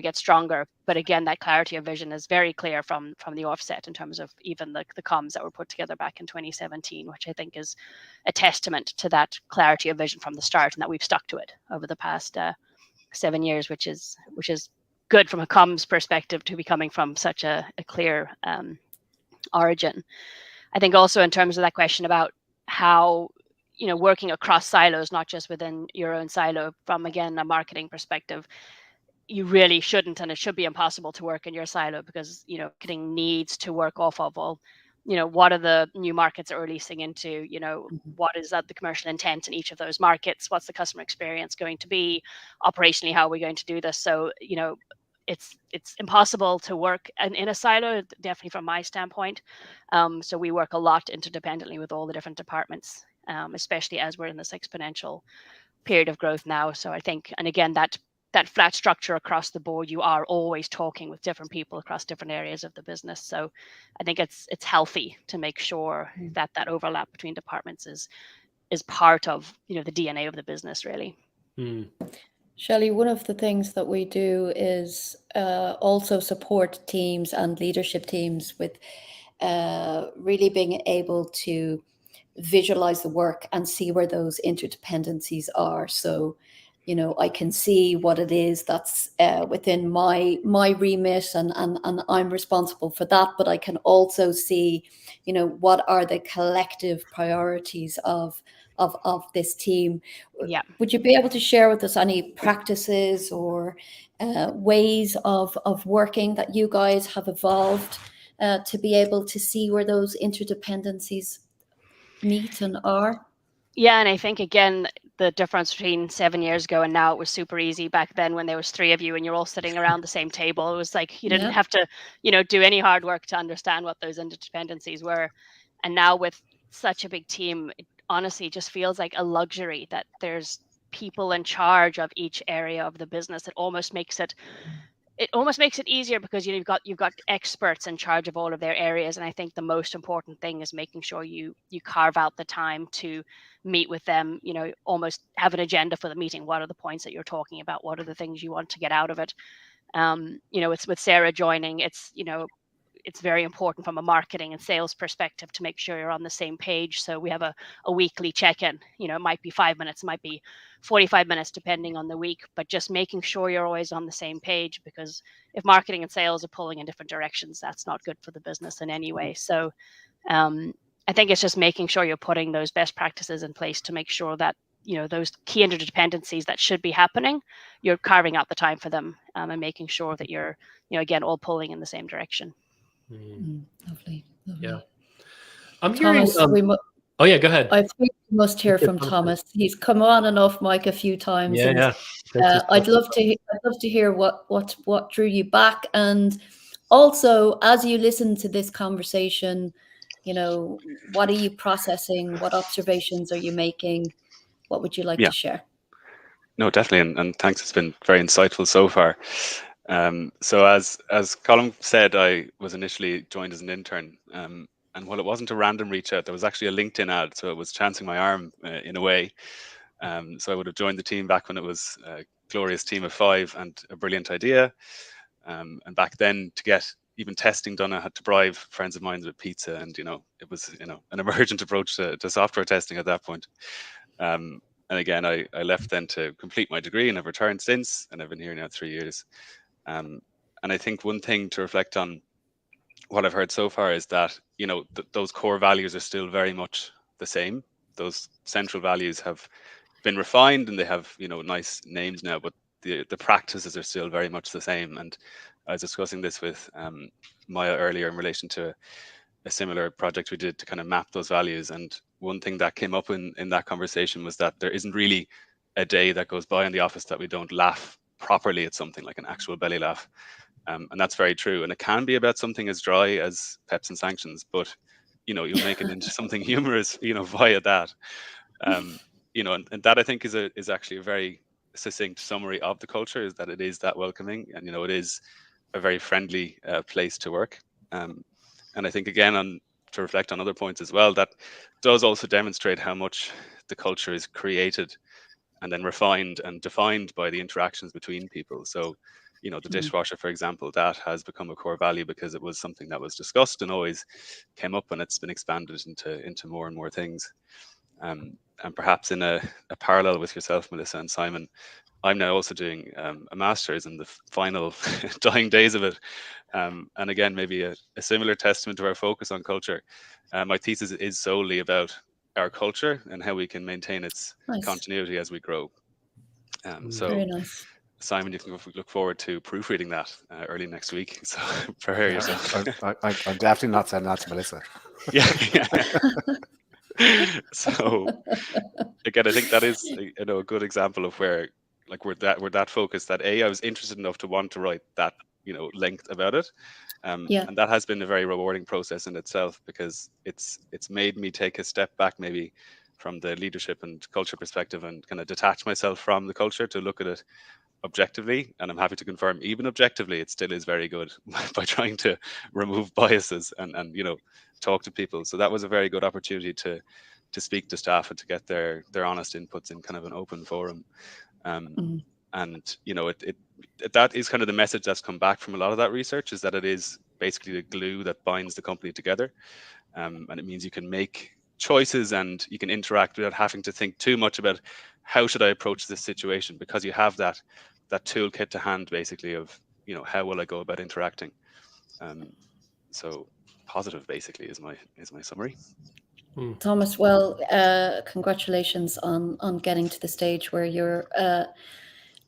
gets stronger. But again, that clarity of vision is very clear from the offset in terms of even the comms that were put together back in 2017, which I think is a testament to that clarity of vision from the start, and that we've stuck to it over the past 7 years, which is good from a comms perspective to be coming from such a clear origin. I think also in terms of that question about how working across silos, not just within your own silo, from again a marketing perspective, you really shouldn't, and it should be impossible to work in your silo, because marketing needs to work off of all what are the new markets that we're releasing into, what is the commercial intent in each of those markets, what's the customer experience going to be, operationally how are we going to do this. So it's impossible to work in a silo, definitely from my standpoint. So we work a lot interdependently with all the different departments, especially as we're in this exponential period of growth now. So I think, and again, that flat structure across the board, you are always talking with different people across different areas of the business. So I think it's healthy to make sure that overlap between departments is part of the DNA of the business, really. Shelley, one of the things that we do is also support teams and leadership teams with really being able to visualize the work and see where those interdependencies are. So, I can see what it is that's within my remit, and I'm responsible for that. But I can also see, what are the collective priorities of this team. Yeah. Would you be able to share with us any practices or ways of working that you guys have evolved to be able to see where those interdependencies meet and are? Yeah, and I think again, the difference between 7 years ago and now, it was super easy back then when there was 3 of you and you're all sitting around the same table. It was like you didn't have to, do any hard work to understand what those interdependencies were. And now with such a big team, it honestly just feels like a luxury that there's people in charge of each area of the business. It almost makes it easier, because you've got experts in charge of all of their areas. And I think the most important thing is making sure you carve out the time to meet with them, almost have an agenda for the meeting. What are the points that you're talking about? What are the things you want to get out of it? It's with Sarah joining, it's very important from a marketing and sales perspective to make sure you're on the same page. So we have a weekly check-in. It might be 5 minutes, it might be 45 minutes, depending on the week, but just making sure you're always on the same page, because if marketing and sales are pulling in different directions, that's not good for the business in any way. So I think it's just making sure you're putting those best practices in place to make sure that, those key interdependencies that should be happening, you're carving out the time for them, and making sure that you're, again, all pulling in the same direction. Lovely. Yeah. I'm Thomas, hearing. Oh yeah, go ahead. I think we must hear from Thomas. He's come on and off mic a few times. Yeah. I'd love to hear what drew you back, and also as you listen to this conversation, what are you processing? What observations are you making? What would you like to share? No, definitely, and thanks. It's been very insightful so far. So as Colin said, I was initially joined as an intern, and while it wasn't a random reach out, there was actually a LinkedIn ad, so it was chancing my arm in a way. So I would have joined the team back when it was a glorious team of 5 and a brilliant idea. And back then, to get even testing done, I had to bribe friends of mine with pizza, and it was an emergent approach to software testing at that point. And again, I left then to complete my degree, and I've returned since, and I've been here now 3 years. And I think one thing to reflect on what I've heard so far is that those core values are still very much the same. Those central values have been refined, and they have nice names now, but the practices are still very much the same. And I was discussing this with Maya earlier in relation to a similar project we did to kind of map those values. And one thing that came up in that conversation was that there isn't really a day that goes by in the office that we don't laugh properly at something, like an actual belly laugh. And that's very true. And it can be about something as dry as PEPs and sanctions, but you'll make it into something humorous, via that. And that, I think, is actually a very succinct summary of the culture, is that it is that welcoming, and it is a very friendly place to work. And I think, again, to reflect on other points as well, that does also demonstrate how much the culture is created and then refined and defined by the interactions between people. So the dishwasher, for example, that has become a core value because it was something that was discussed and always came up, and it's been expanded into more and more things. And perhaps in a parallel with yourself, Melissa and Simon, I'm now also doing a master's in the final dying days of it. And again, maybe a similar testament to our focus on culture. My thesis is solely about our culture and how we can maintain its continuity as we grow. So very nice. Simon, you can look forward to proofreading that early next week. So prepare yourself. I'm definitely not sending that to Melissa. Yeah. So again, I think that is a good example of where we're that focused, that I was interested enough to want to write that length about it. And that has been a very rewarding process in itself, because it's made me take a step back maybe from the leadership and culture perspective and kind of detach myself from the culture to look at it objectively. And I'm happy to confirm, even objectively, it still is very good by trying to remove biases and talk to people. So that was a very good opportunity to speak to staff and to get their honest inputs in kind of an open forum. And that is kind of the message that's come back from a lot of that research, is that it is basically the glue that binds the company together. And it means you can make choices and you can interact without having to think too much about how should I approach this situation, because you have that toolkit to hand, basically, of how will I go about interacting. So positive, basically, is my summary. Thomas, well, congratulations on getting to the stage where you're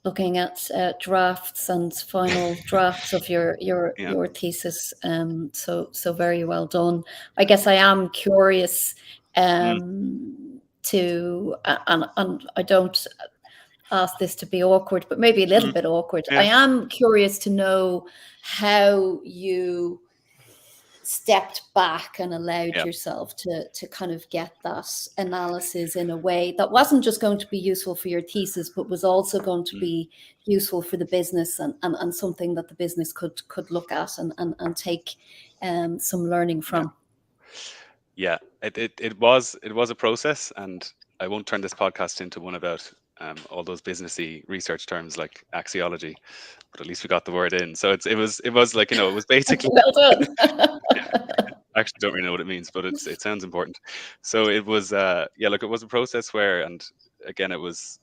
looking at drafts and final drafts of your thesis. So very well done. I guess I am curious to, and I don't ask this to be awkward, but maybe a little bit awkward. I am curious to know how you stepped back and allowed yourself to kind of get that analysis in a way that wasn't just going to be useful for your thesis, but was also going to be useful for the business and something that the business could look at and take some learning from. Yeah, it was a process, and I won't turn this podcast into one about all those businessy research terms like axiology, but at least we got the word in. So it was like, it was basically well done. I actually don't really know what it means, but it sounds important. So it was look, it was a process where, and again, it was,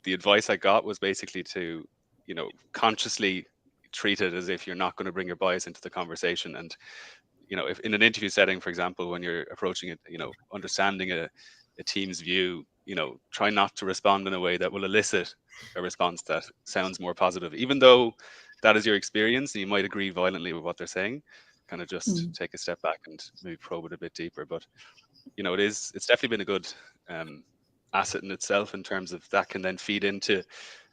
the advice I got was basically to consciously treat it as if you're not going to bring your bias into the conversation. And if in an interview setting, for example, when you're approaching it, understanding a team's view, try not to respond in a way that will elicit a response that sounds more positive, even though that is your experience and you might agree violently with what they're saying. Kind of just take a step back and maybe probe it a bit deeper. But it's definitely been a good asset in itself, in terms of that can then feed into,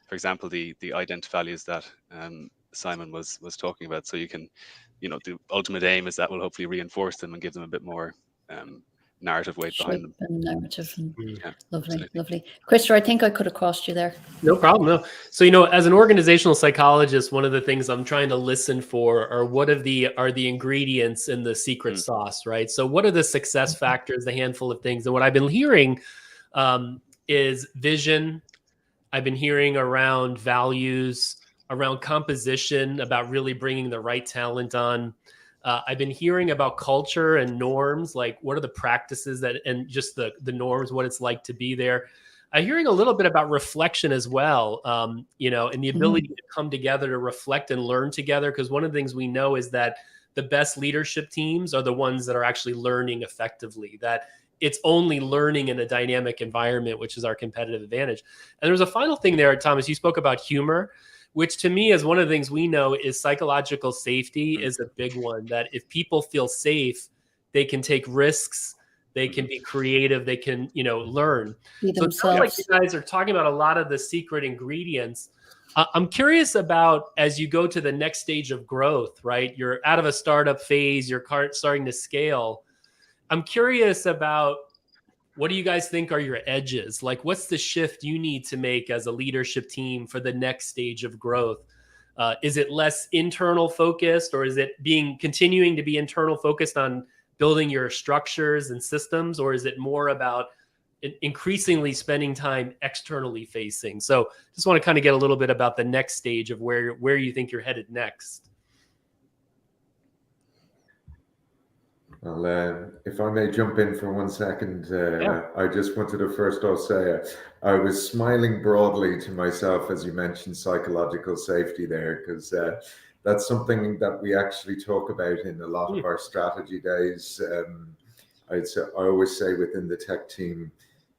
for example, the ident values that Simon was talking about. So you can, the ultimate aim is that will hopefully reinforce them and give them a bit more narrative weight behind them. And narrative. And lovely. Krister, I think I could have crossed you there. No problem. No. So, as an organizational psychologist, one of the things I'm trying to listen for are what are the ingredients in the secret sauce, right? So what are the success factors, the handful of things? And what I've been hearing is vision. I've been hearing around values, around composition, about really bringing the right talent on. I've been hearing about culture and norms, like what are the practices that, and just the norms, what it's like to be there. I'm hearing a little bit about reflection as well, and the ability to come together to reflect and learn together. Because one of the things we know is that the best leadership teams are the ones that are actually learning effectively, that it's only learning in a dynamic environment, which is our competitive advantage. And there's a final thing there, Thomas, you spoke about humor, which to me is one of the things we know is psychological safety is a big one, that if people feel safe, they can take risks, they can be creative, they can, learn. So it sounds like you guys are talking about a lot of the secret ingredients. I'm curious about, as you go to the next stage of growth, right? You're out of a startup phase, you're starting to scale. I'm curious about, what do you guys think are your edges? Like, what's the shift you need to make as a leadership team for the next stage of growth? Is it less internal focused, or is it continuing to be internal focused on building your structures and systems, or is it more about increasingly spending time externally facing? So just want to kind of get a little bit about the next stage of where you think you're headed next. Well, if I may jump in for 1 second, I just wanted to first off say I was smiling broadly to myself as you mentioned psychological safety there, because that's something that we actually talk about in a lot of our strategy days. I always say within the tech team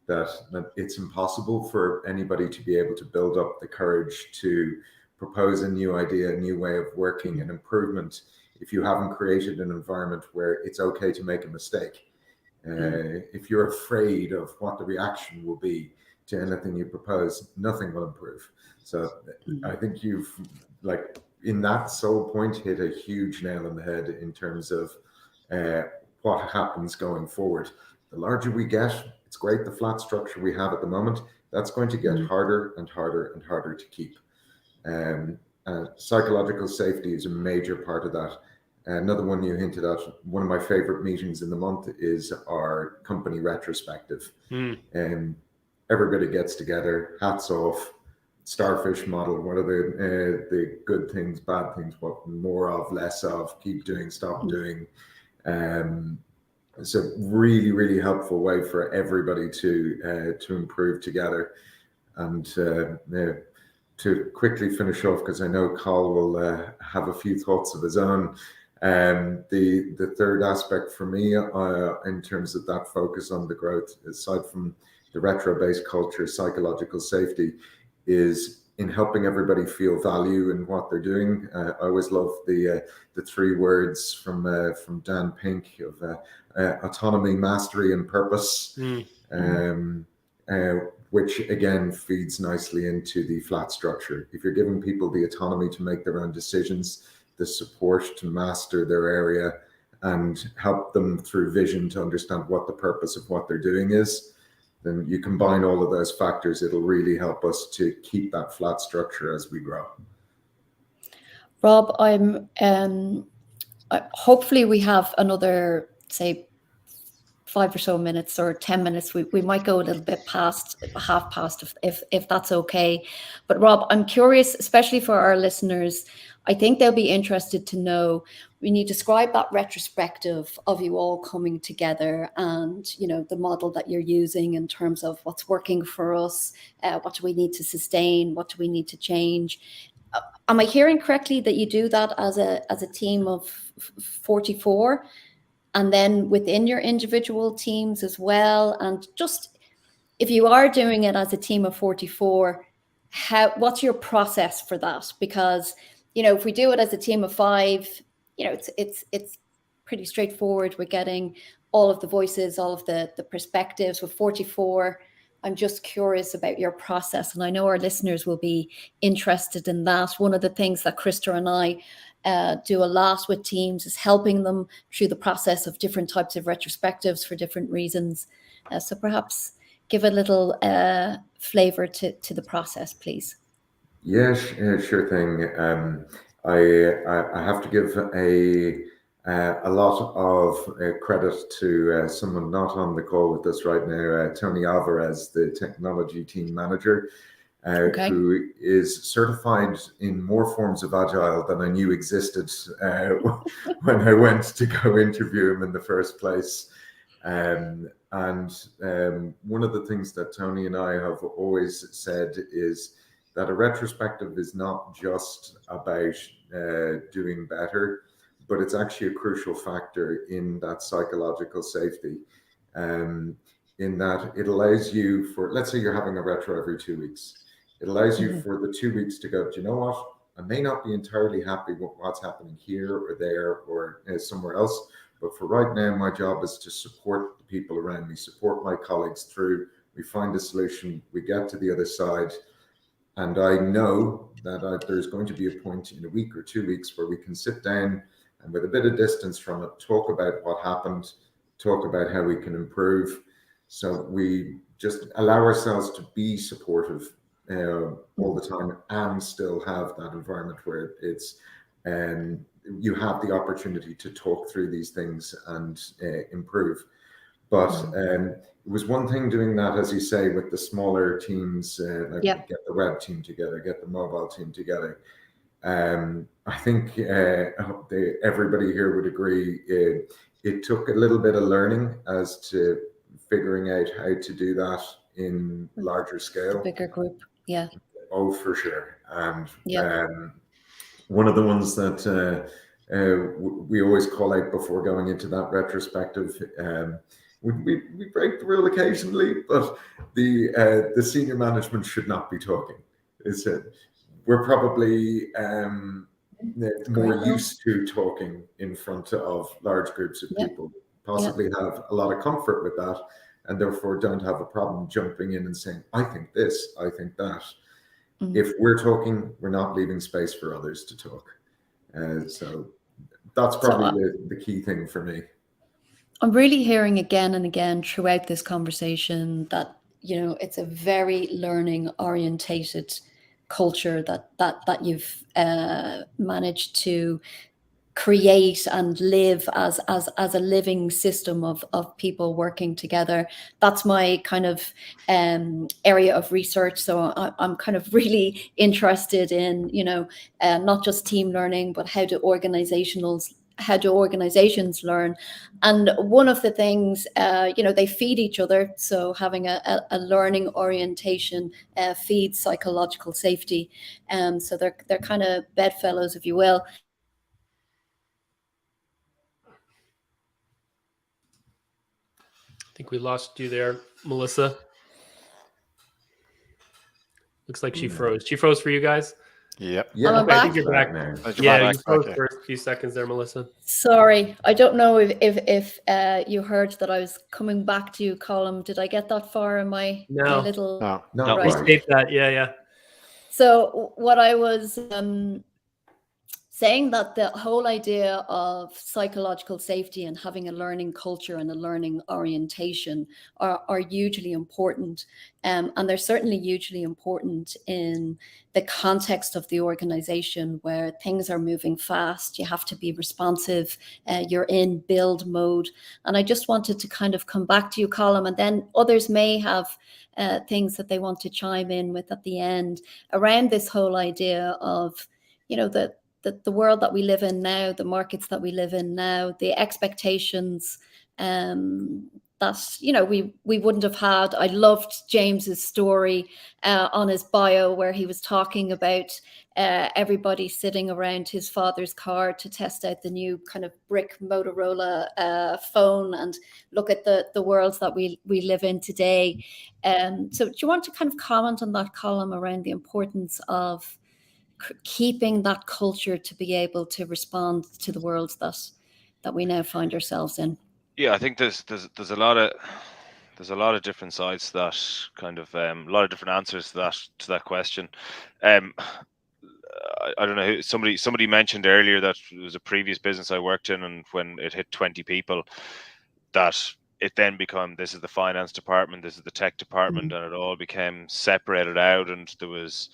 that it's impossible for anybody to be able to build up the courage to propose a new idea, a new way of working, an improvement, if you haven't created an environment where it's okay to make a mistake. If you're afraid of what the reaction will be to anything you propose, nothing will improve. So I think you've, like, in that sole point, hit a huge nail on the head in terms of what happens going forward. The larger we get, it's great, the flat structure we have at the moment, that's going to get harder and harder and harder to keep. Psychological safety is a major part of that. Another one you hinted at, one of my favorite meetings in the month is our company retrospective. Everybody gets together, hats off, starfish model. What are the good things, bad things, what more of, less of, keep doing, stop doing. It's a really, really helpful way for everybody to improve together. And to quickly finish off, because I know Carl will have a few thoughts of his own. The third aspect for me in terms of that focus on the growth, aside from the retro-based culture, psychological safety, is in helping everybody feel value in what they're doing. I always love the 3 words from Dan Pink of autonomy, mastery, and purpose. Which again feeds nicely into the flat structure. If you're giving people the autonomy to make their own decisions, the support to master their area, and help them through vision to understand what the purpose of what they're doing is, then you combine all of those factors, it'll really help us to keep that flat structure as we grow. Rob, hopefully we have another, say, 5 or so minutes or 10 minutes. We might go a little bit past, half past, if that's okay. But Rob, I'm curious, especially for our listeners, I think they'll be interested to know, when you describe that retrospective of you all coming together and, the model that you're using in terms of what's working for us, what do we need to sustain, what do we need to change? Am I hearing correctly that you do that as a team of 44? And then within your individual teams as well? And just, if you are doing it as a team of 44, what's your process for that? Because, if we do it as a team of 5, it's pretty straightforward. We're getting all of the voices, all of the perspectives. With 44, I'm just curious about your process, and I know our listeners will be interested in that. One of the things that Krister and I do a lot with teams is helping them through the process of different types of retrospectives for different reasons. So perhaps give a little flavor to the process, please. Yes, sure thing. I have to give A lot of credit to someone not on the call with us right now, Tony Alvarez, the technology team manager, who is certified in more forms of Agile than I knew existed when I went to go interview him in the first place. And one of the things that Tony and I have always said is that a retrospective is not just about doing better, but it's actually a crucial factor in that psychological safety. In that it allows you for, let's say you're having a retro every 2 weeks. It allows you for the 2 weeks to go, do you know what? I may not be entirely happy with what's happening here or there or somewhere else, but for right now, my job is to support the people around me, support my colleagues through. We find a solution, we get to the other side. And I know that there's going to be a point in a week or 2 weeks where we can sit down and with a bit of distance from it, talk about what happened, talk about how we can improve. So we just allow ourselves to be supportive all the time and still have that environment where it's you have the opportunity to talk through these things and improve. But it was one thing doing that, as you say, with the smaller teams, like get the web team together, get the mobile team together. I think everybody here would agree it took a little bit of learning as to figuring out how to do that in larger scale. Bigger group, yeah. Oh, for sure. And one of the ones that we always call out before going into that retrospective, we break the rule occasionally, but the senior management should not be talking. We're probably more used to talking in front of large groups of people, possibly have a lot of comfort with that, and therefore don't have a problem jumping in and saying, I think this, I think that. If we're talking, we're not leaving space for others to talk. So that's probably the key thing for me. I'm really hearing again and again throughout this conversation that, you know, it's a very learning orientated culture that you've managed to create and live as a living system of people working together. That's my kind of area of research. So I'm kind of really interested in, you know, not just team learning, but how do organizations learn? And one of the things, you know, they feed each other. So having a learning orientation feeds psychological safety. So they're kind of bedfellows, if you will. I think we lost you there, Melissa. Looks like she froze. She froze for you guys? Yep. Yeah, I'm back. I think you're back. Yeah, you froze for a few seconds there, Melissa. Sorry, I don't know if you heard that I was coming back to you, Colm. Did I get that far in my little? No, we escaped that. Yeah. So what I was saying, that the whole idea of psychological safety and having a learning culture and a learning orientation are hugely important. And they're certainly hugely important in the context of the organization where things are moving fast. You have to be responsive. You're in build mode. And I just wanted to kind of come back to you, Colm, and then others may have things that they want to chime in with at the end around this whole idea of, you know, the world that we live in now, the markets that we live in now, the expectations that, you know, we wouldn't have had. I loved James's story on his bio where he was talking about everybody sitting around his father's car to test out the new kind of brick Motorola phone and look at the worlds that we live in today. So do you want to kind of comment on that, Colm, around the importance of keeping that culture to be able to respond to the worlds that we now find ourselves in? Yeah, I think there's a lot of different sides to that, kind of a lot of different answers to that question. I don't know, somebody mentioned earlier that it was a previous business I worked in, and when it hit 20 people, that it then became, this is the finance department, this is the tech department, and it all became separated out, and there was,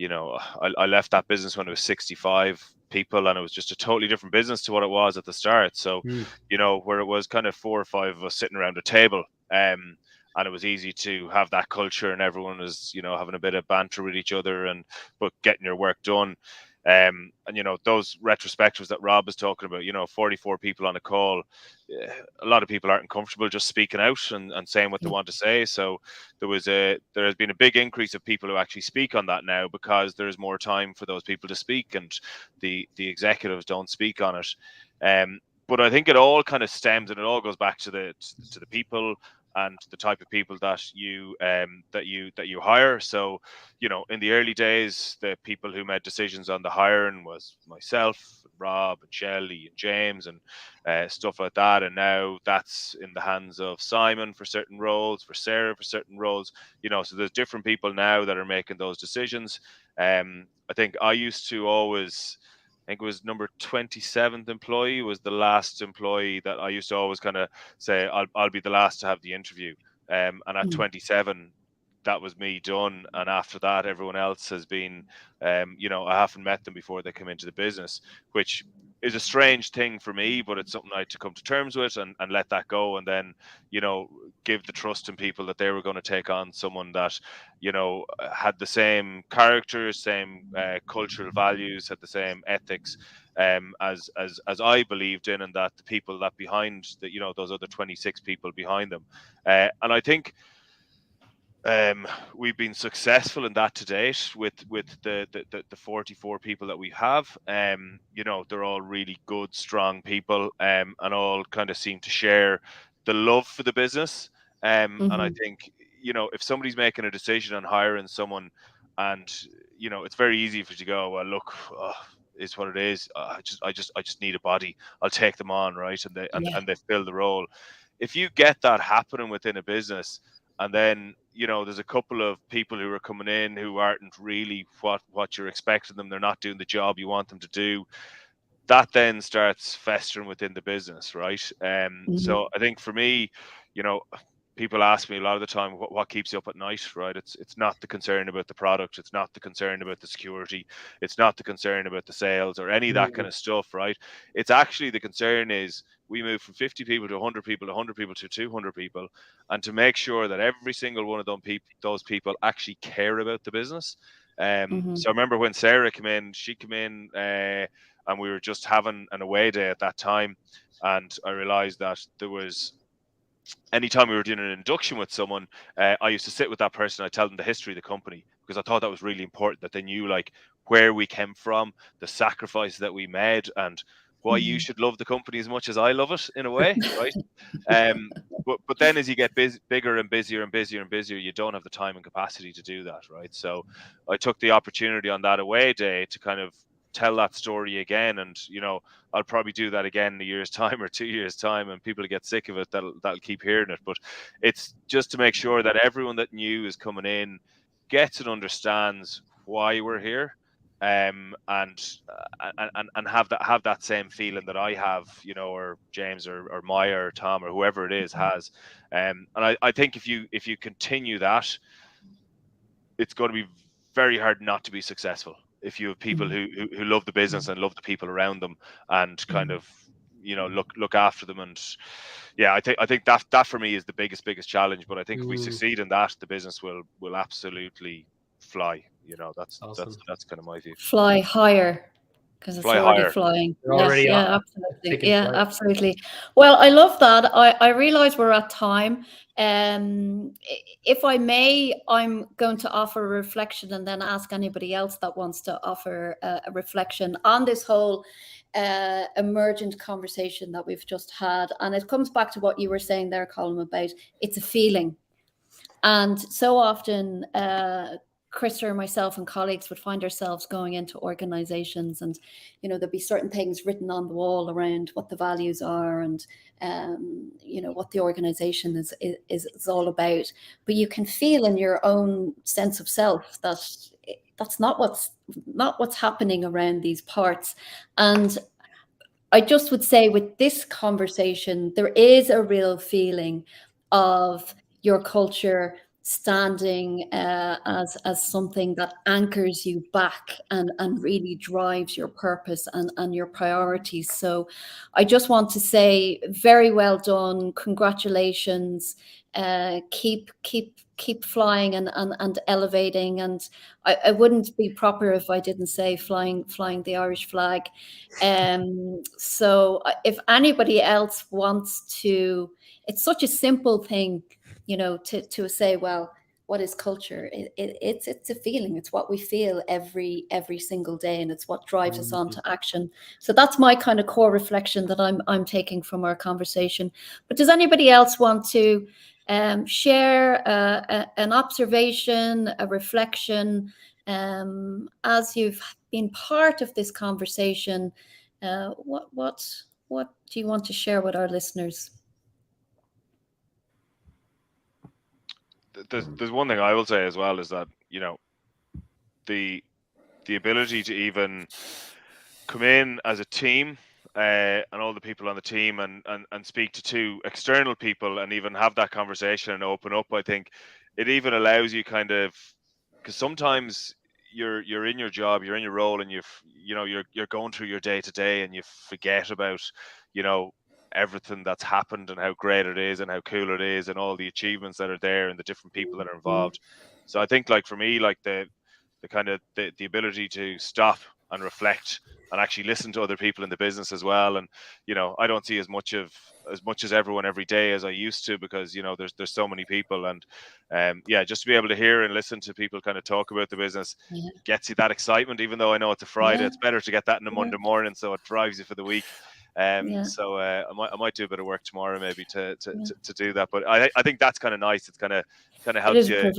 I left that business when it was 65 people, and it was just a totally different business to what it was at the start. So, where it was kind of 4 or 5 of us sitting around a table, and it was easy to have that culture, and everyone was, having a bit of banter with each other, but getting your work done. And those retrospectives that Rob was talking about, 44 people on a call, a lot of people aren't comfortable just speaking out and saying what they want to say. So there has been a big increase of people who actually speak on that now, because there's more time for those people to speak, and the executives don't speak on it. But I think it all kind of stems, and it all goes back to the people and the type of people that you hire. So, in the early days, the people who made decisions on the hiring was myself, Rob, and Shelley, and James, and stuff like that. And now that's in the hands of Simon for certain roles, for Sarah for certain roles. So there's different people now that are making those decisions. I think I used to always, I think it was number 27th employee was the last employee that I used to always kind of say, I'll be the last to have the interview. And at 27, that was me done. And after that, everyone else has been, I haven't met them before they come into the business, which is a strange thing for me, but it's something I had to come to terms with and let that go. And then, give the trust in people that they were going to take on someone that, had the same character, same cultural values, had the same ethics as I believed in, and that the people that behind those other 26 people behind them. And I think we've been successful in that to date with the 44 people that we have. They're all really good, strong people, and all kind of seem to share the love for the business. And I think, if somebody's making a decision on hiring someone, and it's very easy for you to go, well, look, it's what it is. I just need a body. I'll take them on, right? And they fill the role. If you get that happening within a business, and then, there's a couple of people who are coming in who aren't really what you're expecting them. They're not doing the job you want them to do. That then starts festering within the business, right? So I think for me, people ask me a lot of the time, what keeps you up at night, right? It's not the concern about the product. It's not the concern about the security. It's not the concern about the sales or any of that kind of stuff, right? It's actually the concern is we move from 50 people to 100 people, to 100 people to 200 people, and to make sure that every single one of those people actually care about the business. So I remember when Sarah came in, and we were just having an away day at that time, and I realized that there was, anytime we were doing an induction with someone, I used to sit with that person. I tell them the history of the company, because I thought that was really important, that they knew like where we came from, the sacrifice that we made, and why you should love the company as much as I love it, in a way, right? But then as you get bigger and busier and busier and busier, you don't have the time and capacity to do that, right? So I took the opportunity on that away day to kind of tell that story again, and I'll probably do that again in a year's time or 2 years' time, and people get sick of it, that'll keep hearing it. But it's just to make sure that everyone that new is coming in gets and understands why we're here, and have that same feeling that I have, or James or Maya or Tom or whoever it is has. And I think if you continue that, it's going to be very hard not to be successful. If you have people who love the business and love the people around them, and kind of look after them. And yeah, I think that for me is the biggest challenge. But I think if we succeed in that, the business will absolutely fly. That's awesome. that's kind of my view. Fly higher, because it's already flying. Absolutely. Yeah, absolutely. Well, I love that. I realize we're at time. If I may, I'm going to offer a reflection, and then ask anybody else that wants to offer a reflection on this whole emergent conversation that we've just had. And it comes back to what you were saying there, Colin, about it's a feeling. And so often, Krister, myself, and colleagues would find ourselves going into organizations, and there'd be certain things written on the wall around what the values are, and what the organization is all about. But you can feel in your own sense of self that that's not what's happening around these parts. And I just would say, with this conversation, there is a real feeling of your culture standing as something that anchors you back and really drives your purpose and your priorities. So I just want to say, very well done, congratulations, keep flying and elevating. And I wouldn't be proper if I didn't say flying the Irish flag. So if anybody else wants to, it's such a simple thing, you know, to say, well, what is culture? It's a feeling. It's what we feel every single day, and it's what drives us on to action. So that's my kind of core reflection that I'm taking from our conversation. But does anybody else want to share an observation, a reflection, as you've been part of this conversation? What do you want to share with our listeners? There's one thing I will say as well, is that, you know, the ability to even come in as a team, and all the people on the team, and speak to two external people and even have that conversation and open up. I think it even allows you kind of, because sometimes you're in your job, you're in your role, and you're going through your day to day, and you forget about, you know, everything that's happened and how great it is and how cool it is and all the achievements that are there and the different people that are involved. So I think, like, for me, like the kind of the ability to stop and reflect and actually listen to other people in the business as well. And, you know, I don't see as much as everyone every day as I used to, because, you know, there's so many people. And yeah, just to be able to hear and listen to people kind of talk about the business gets you that excitement, even though I know it's a Friday. It's better to get that in a Monday morning, so it drives you for the week. So I might do a bit of work tomorrow maybe to do that. But I think that's kind of nice. It's kind of helps you. It is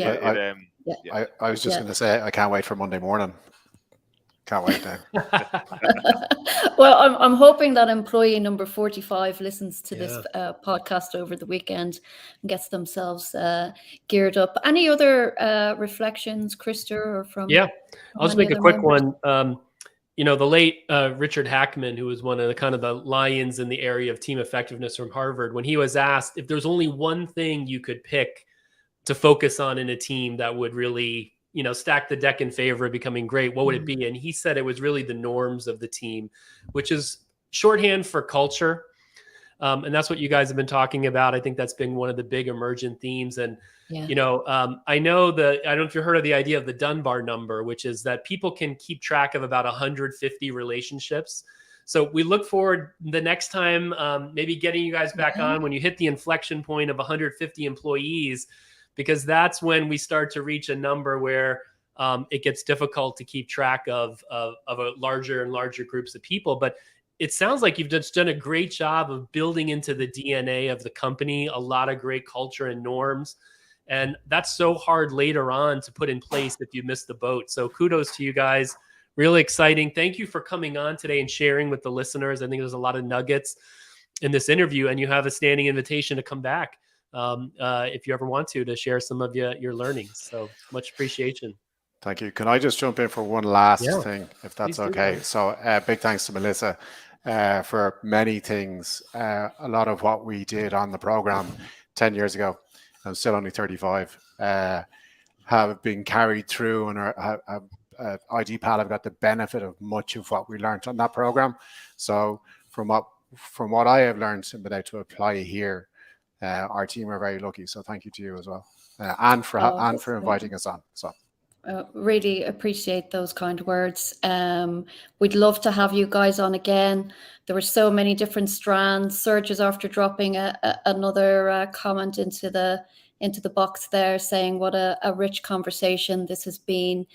a privilege. I was just going to say, I can't wait for Monday morning. Can't wait now. Well, I'm hoping that employee number 45 listens to this podcast over the weekend and gets themselves geared up. Any other reflections, Krister, or from? Yeah, I'll just make a quick members? one. You know, the late Richard Hackman, who was one of the kind of the lions in the area of team effectiveness from Harvard, when he was asked if there's only one thing you could pick to focus on in a team that would really, you know, stack the deck in favor of becoming great, what would it be? And he said it was really the norms of the team, which is shorthand for culture. And that's what you guys have been talking about. I think that's been one of the big emergent themes. And, you know, I don't know if you heard of the idea of the Dunbar number, which is that people can keep track of about 150 relationships. So we look forward the next time, maybe getting you guys back on when you hit the inflection point of 150 employees, because that's when we start to reach a number where it gets difficult to keep track of a larger and larger groups of people. But it sounds like you've just done a great job of building into the DNA of the company a lot of great culture and norms. And that's so hard later on to put in place if you miss the boat. So kudos to you guys. Really exciting. Thank you for coming on today and sharing with the listeners. I think there's a lot of nuggets in this interview, and you have a standing invitation to come back if you ever want to share some of your learnings. So much appreciation. Thank you. Can I just jump in for one last thing, if that's okay? So big thanks to Melissa for many things. A lot of what we did on the program 10 years ago, I'm still only 35, have been carried through, and IDPAL have got the benefit of much of what we learned on that program. So from what I have learned and been able to apply here, our team are very lucky. So thank you to you as well, and for inviting us on. So. Really appreciate those kind words. We'd love to have you guys on again. There were so many different strands. Serge is after dropping another comment into the box there, saying what a rich conversation this has been.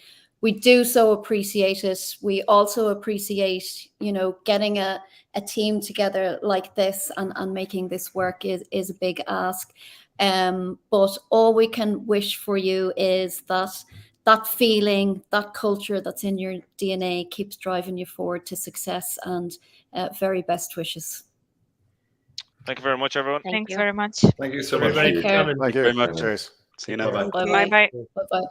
We do so appreciate it. We also appreciate, you know, getting a team together like this and making this work is a big ask. But all we can wish for you is that feeling, that culture that's in your DNA keeps driving you forward to success, and very best wishes. Thank you very much, everyone. Thanks very much. Thank you so much. Everybody for coming. Thank you very much. Cheers. See you now. Bye-bye. Bye-bye.